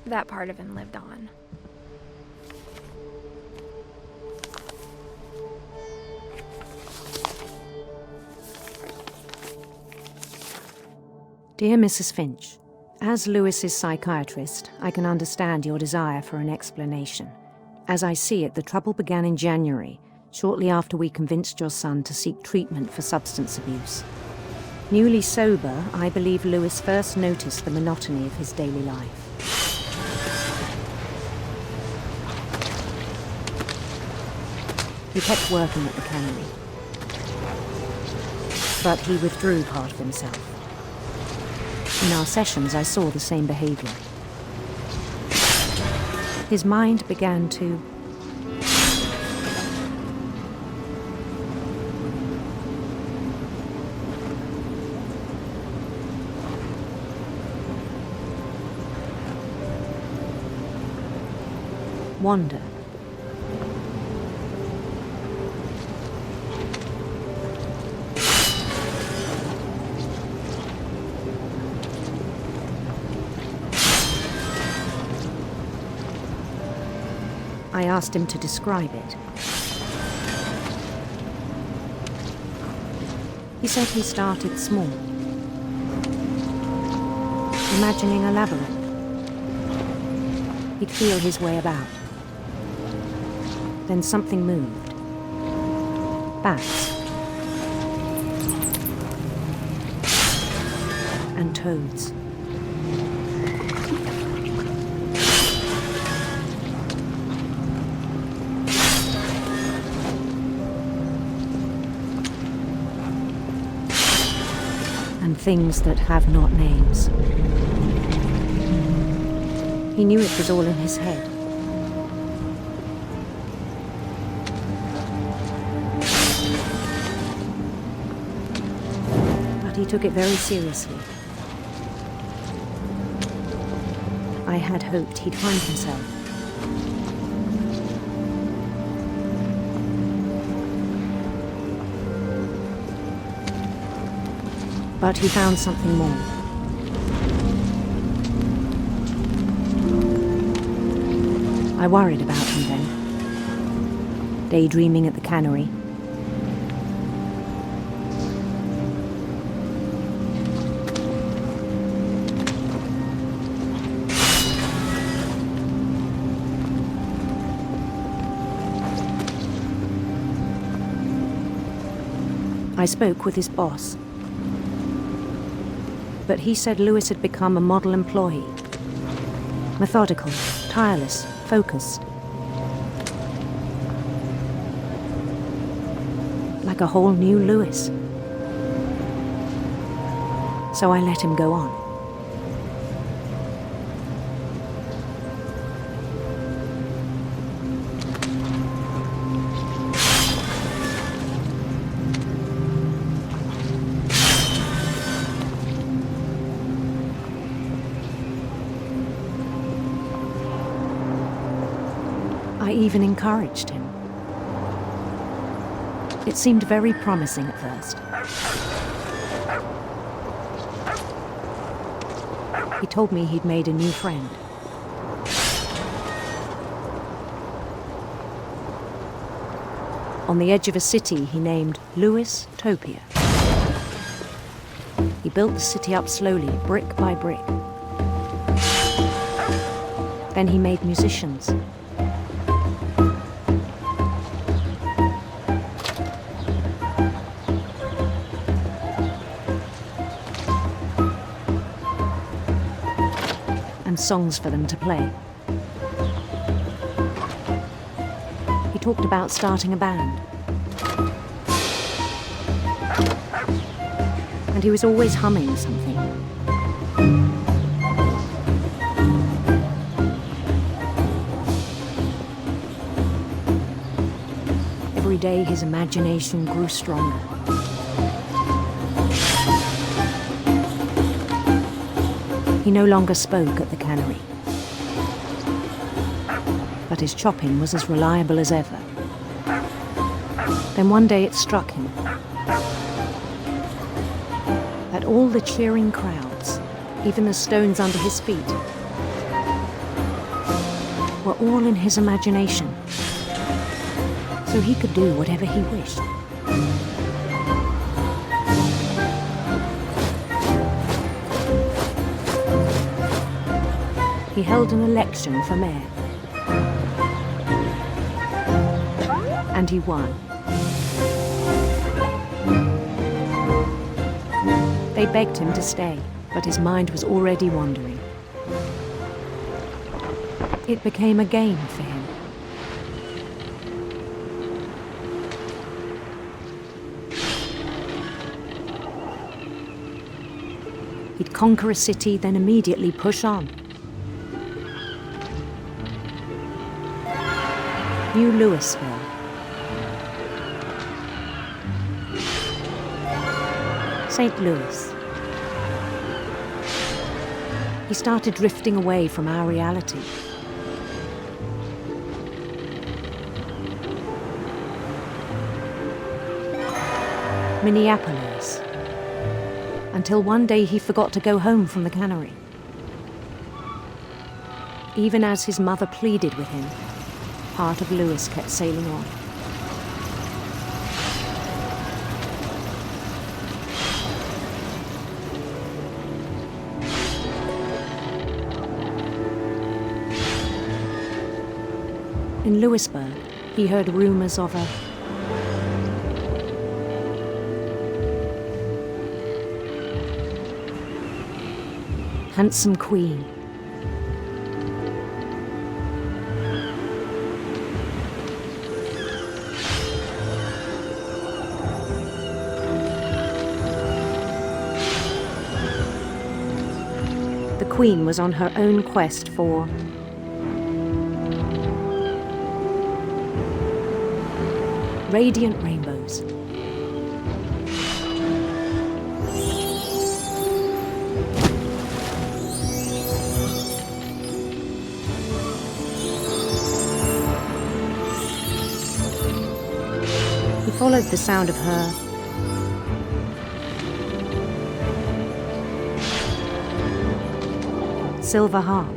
That part of him lived on. Dear Mrs. Finch, as Louis's psychiatrist, I can understand your desire for an explanation. As I see it, the trouble began in January, shortly after we convinced your son to seek treatment for substance abuse. Newly sober, I believe Louis first noticed the monotony of his daily life. He kept working at the cannery, but he withdrew part of himself. In our sessions, I saw the same behavior. His mind began to wander. I asked him to describe it. He said he started small, imagining a labyrinth. He'd feel his way about. Then something moved. Bats. And toads. And things that have not names. He knew it was all in his head. But he took it very seriously. I had hoped he'd find himself. But he found something more. I worried about him then, daydreaming at the cannery. I spoke with his boss, but he said Louis had become a model employee. Methodical, tireless, focused. Like a whole new Louis. So I let him go on. I even encouraged him. It seemed very promising at first. He told me he'd made a new friend. On the edge of a city he named Louis Topia. He built the city up slowly, brick by brick. Then he made musicians. And songs for them to play. He talked about starting a band. And he was always humming something. Every day his imagination grew stronger. He no longer spoke at the cannery, but his chopping was as reliable as ever. Then one day it struck him that all the cheering crowds, even the stones under his feet, were all in his imagination, so he could do whatever he wished. He held an election for mayor, and he won. They begged him to stay, but his mind was already wandering. It became a game for him. He'd conquer a city, then immediately push on. New Louisville. St. Louis. He started drifting away from our reality. Minneapolis. Until one day he forgot to go home from the cannery. Even as his mother pleaded with him, part of Louis kept sailing on. In Louisburg, he heard rumors of a handsome queen. The queen was on her own quest for radiant rainbows. He followed the sound of her silver harp.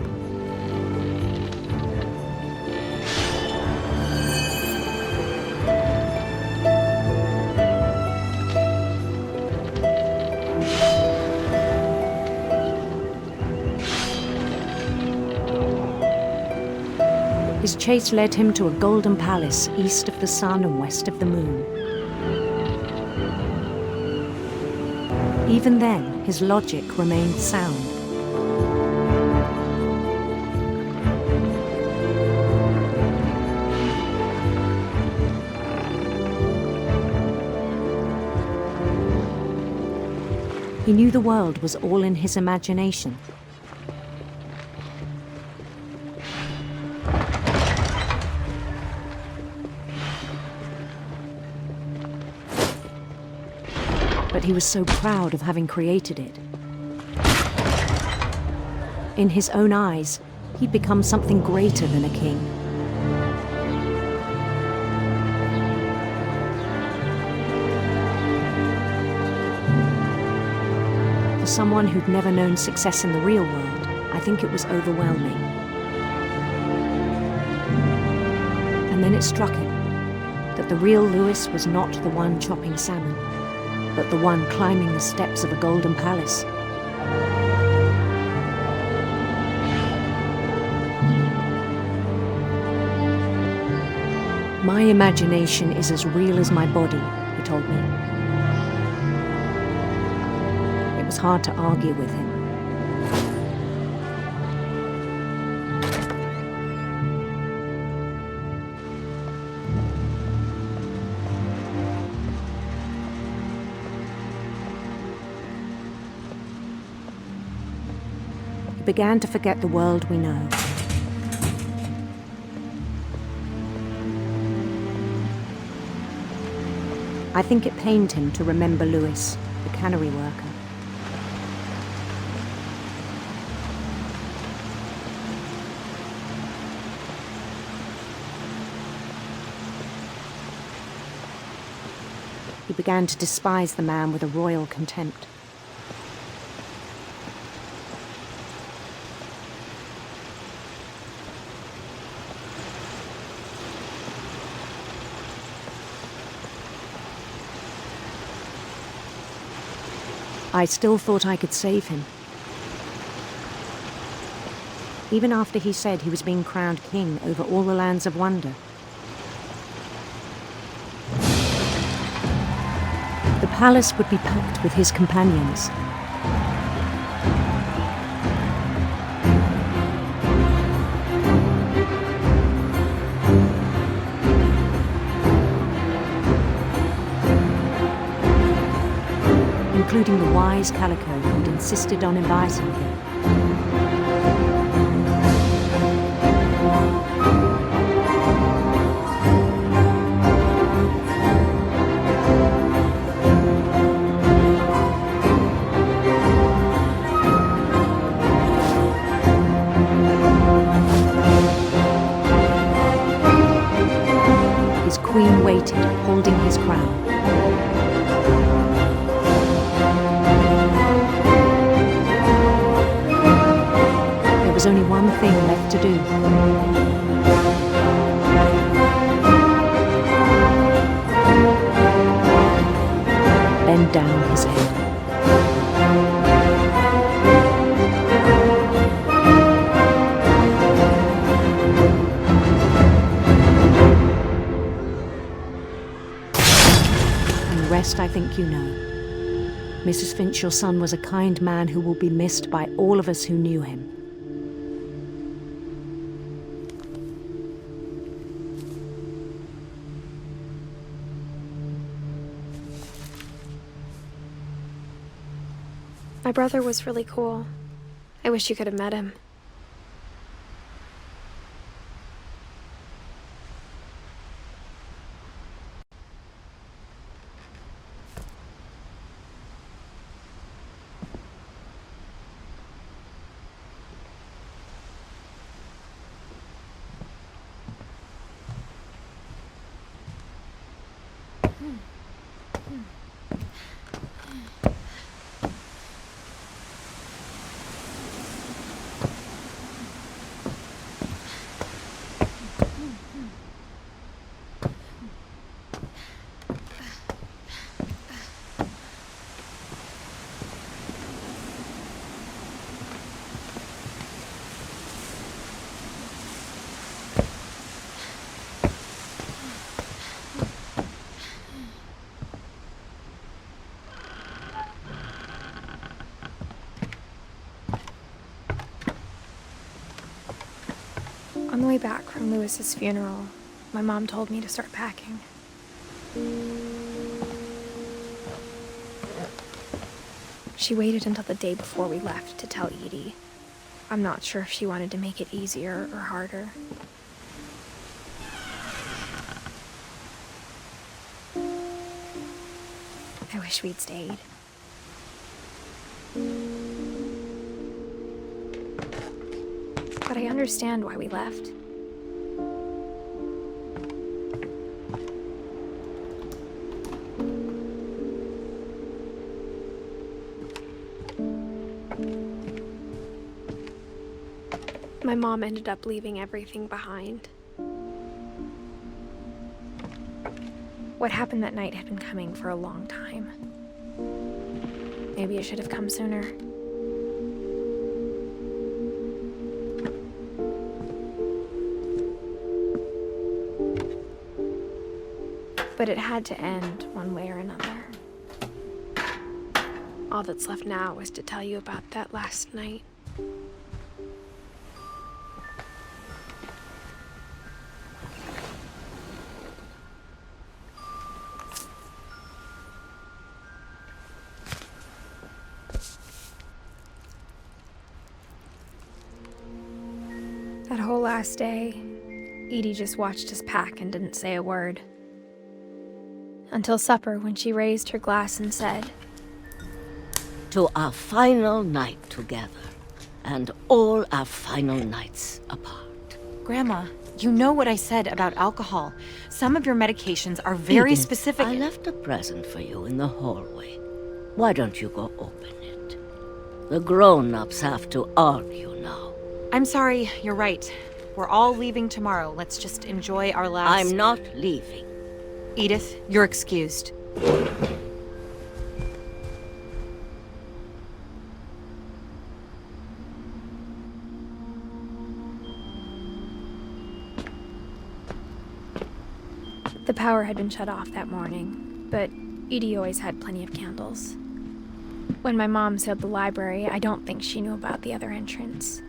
His chase led him to a golden palace east of the sun and west of the moon. Even then, his logic remained sound. He knew the world was all in his imagination. But he was so proud of having created it. In his own eyes, he'd become something greater than a king. For someone who'd never known success in the real world, I think it was overwhelming. And then it struck him that the real Louis was not the one chopping salmon, but the one climbing the steps of a golden palace. My imagination is as real as my body, he told me. It was hard to argue with him. He began to forget the world we know. I think it pained him to remember Lewis, the cannery worker. He began to despise the man with a royal contempt. I still thought I could save him. Even after he said he was being crowned king over all the lands of wonder. The palace would be packed with his companions. Including the wise Calico who'd insisted on inviting him. His queen waited, holding his crown. There was only one thing left to do. Bend down his head. And the rest I think you know. Mrs. Finch, your son was a kind man who will be missed by all of us who knew him. My brother was really cool. I wish you could have met him. On the way back from Lewis's funeral, my mom told me to start packing. She waited until the day before we left to tell Edie. I'm not sure if she wanted to make it easier or harder. I wish we'd stayed. But I understand why we left. My mom ended up leaving everything behind. What happened that night had been coming for a long time. Maybe it should have come sooner. But it had to end one way or another. All that's left now is to tell you about that last night. That whole last day, Edie just watched us pack and didn't say a word. Until supper, when she raised her glass and said, "To our final night together, and all our final nights apart." Grandma, you know what I said about alcohol. Some of your medications are very Edith, specific. I left a present for you in the hallway. Why don't you go open it? The grown-ups have to argue now. I'm sorry, you're right. We're all leaving tomorrow. Let's just enjoy our last... I'm not leaving. Edith, you're excused. The power had been shut off that morning, but Edie always had plenty of candles. When my mom sealed the library, I don't think she knew about the other entrance.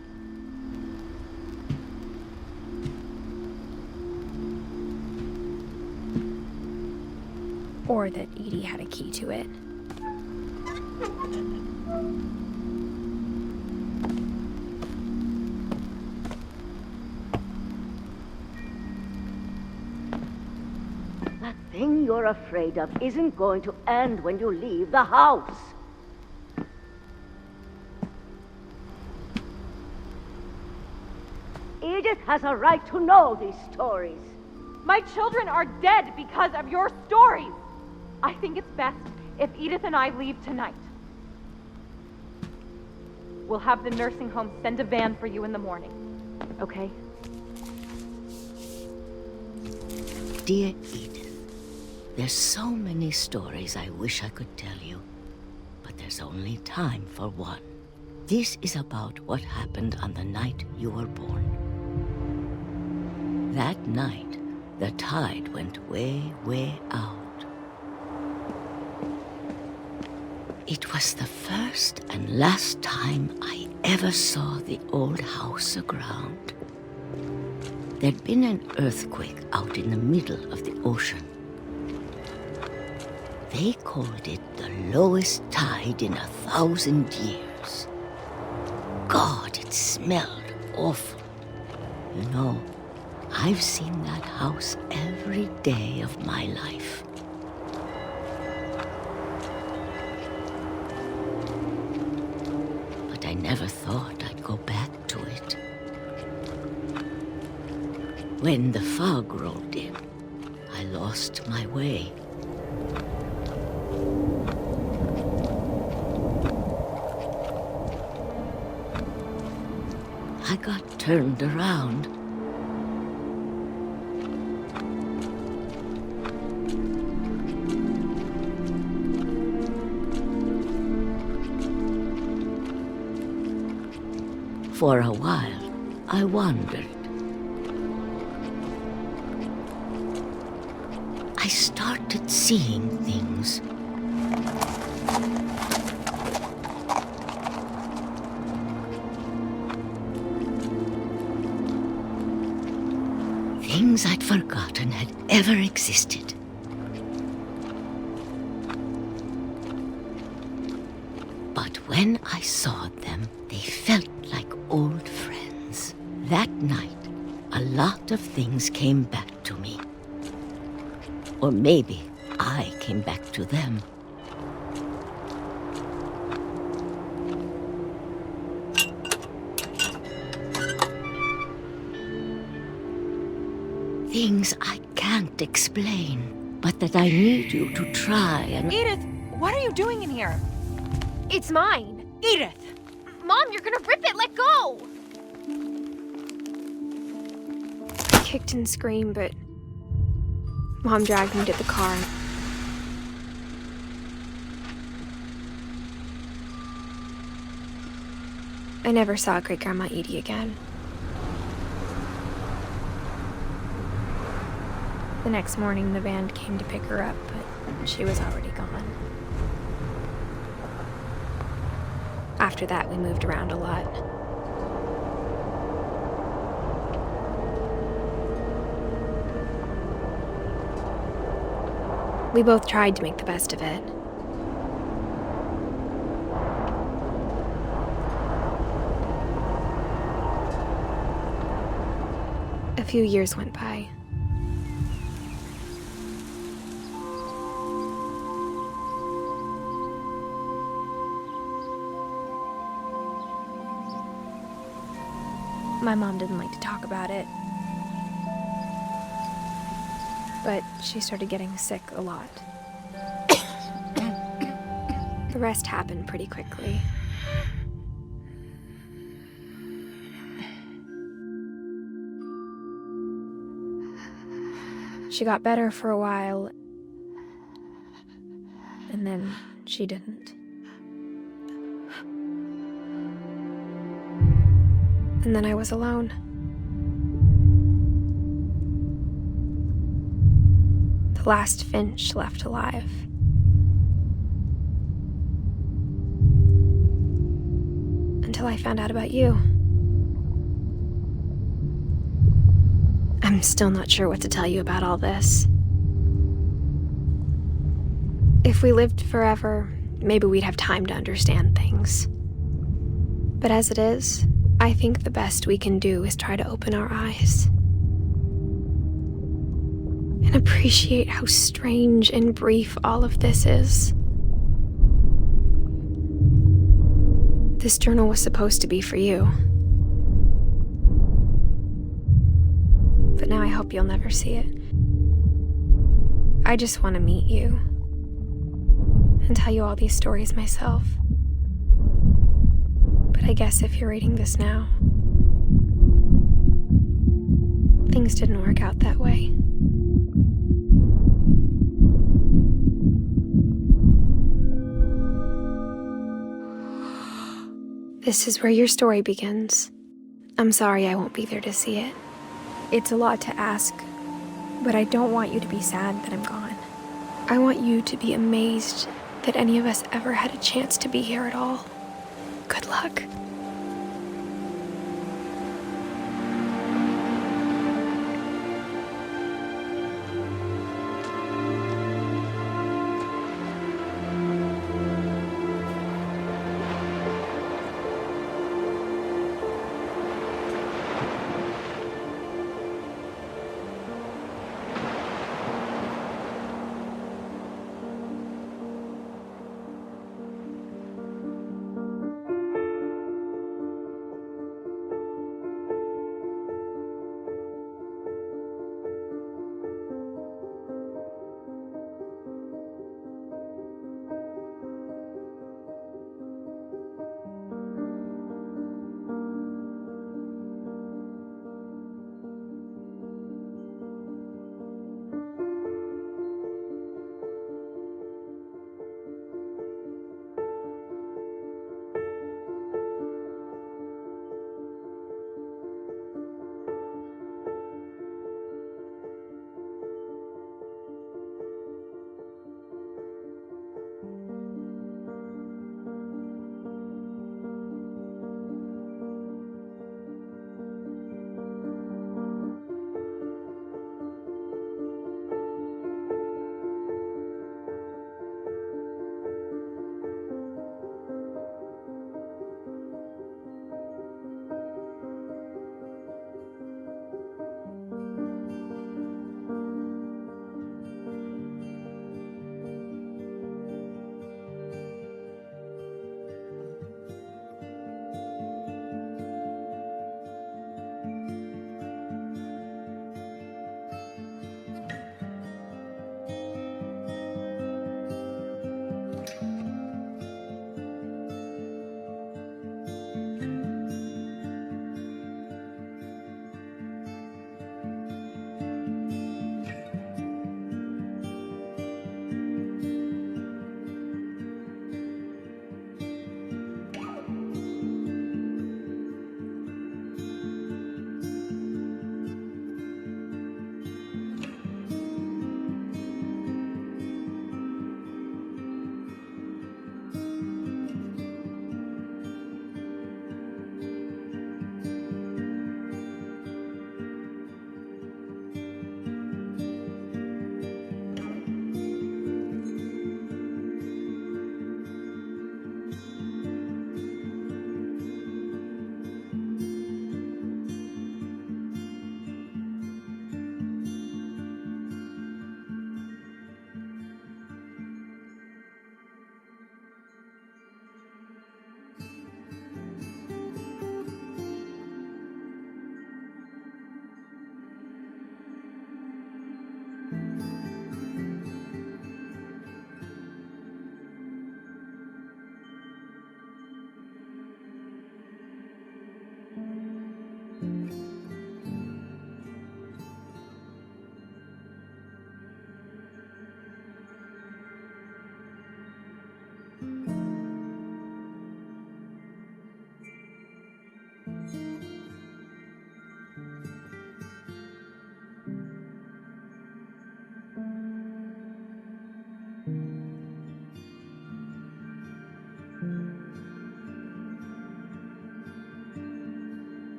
Or that Edie had a key to it. That thing you're afraid of isn't going to end when you leave the house. Edith has a right to know these stories. My children are dead because of your stories. I think it's best if Edith and I leave tonight. We'll have the nursing home send a van for you in the morning, okay? Dear Edith, there's so many stories I wish I could tell you, but there's only time for one. This is about what happened on the night you were born. That night, the tide went way, way out. It was the first and last time I ever saw the old house aground. There'd been an earthquake out in the middle of the ocean. They called it the lowest tide in 1,000 years. God, it smelled awful. You know, I've seen that house every day of my life. But I never thought I'd go back to it. When the fog rolled in, I lost my way. I got turned around. For a while, I wandered. I started seeing things. Things I'd forgotten had ever existed. But when I saw them, they felt like old friends. That night, a lot of things came back to me. Or maybe I came back to them. Things I can't explain, but that I need you to try and... Edith, what are you doing in here? It's mine! Edith! Mom, you're gonna rip it! Let go! I kicked and screamed, but Mom dragged me to the car. I never saw Great-Grandma Edie again. The next morning, the van came to pick her up, but she was already gone. After that, we moved around a lot. We both tried to make the best of it. A few years went by. My mom didn't like to talk about it, but she started getting sick a lot. The rest happened pretty quickly. She got better for a while, and then she didn't. And then I was alone. The last Finch left alive. Until I found out about you. I'm still not sure what to tell you about all this. If we lived forever, maybe we'd have time to understand things. But as it is, I think the best we can do is try to open our eyes. And appreciate how strange and brief all of this is. This journal was supposed to be for you. But now I hope you'll never see it. I just want to meet you and tell you all these stories myself. But I guess if you're reading this now, things didn't work out that way. This is where your story begins. I'm sorry I won't be there to see it. It's a lot to ask, but I don't want you to be sad that I'm gone. I want you to be amazed that any of us ever had a chance to be here at all. Good luck.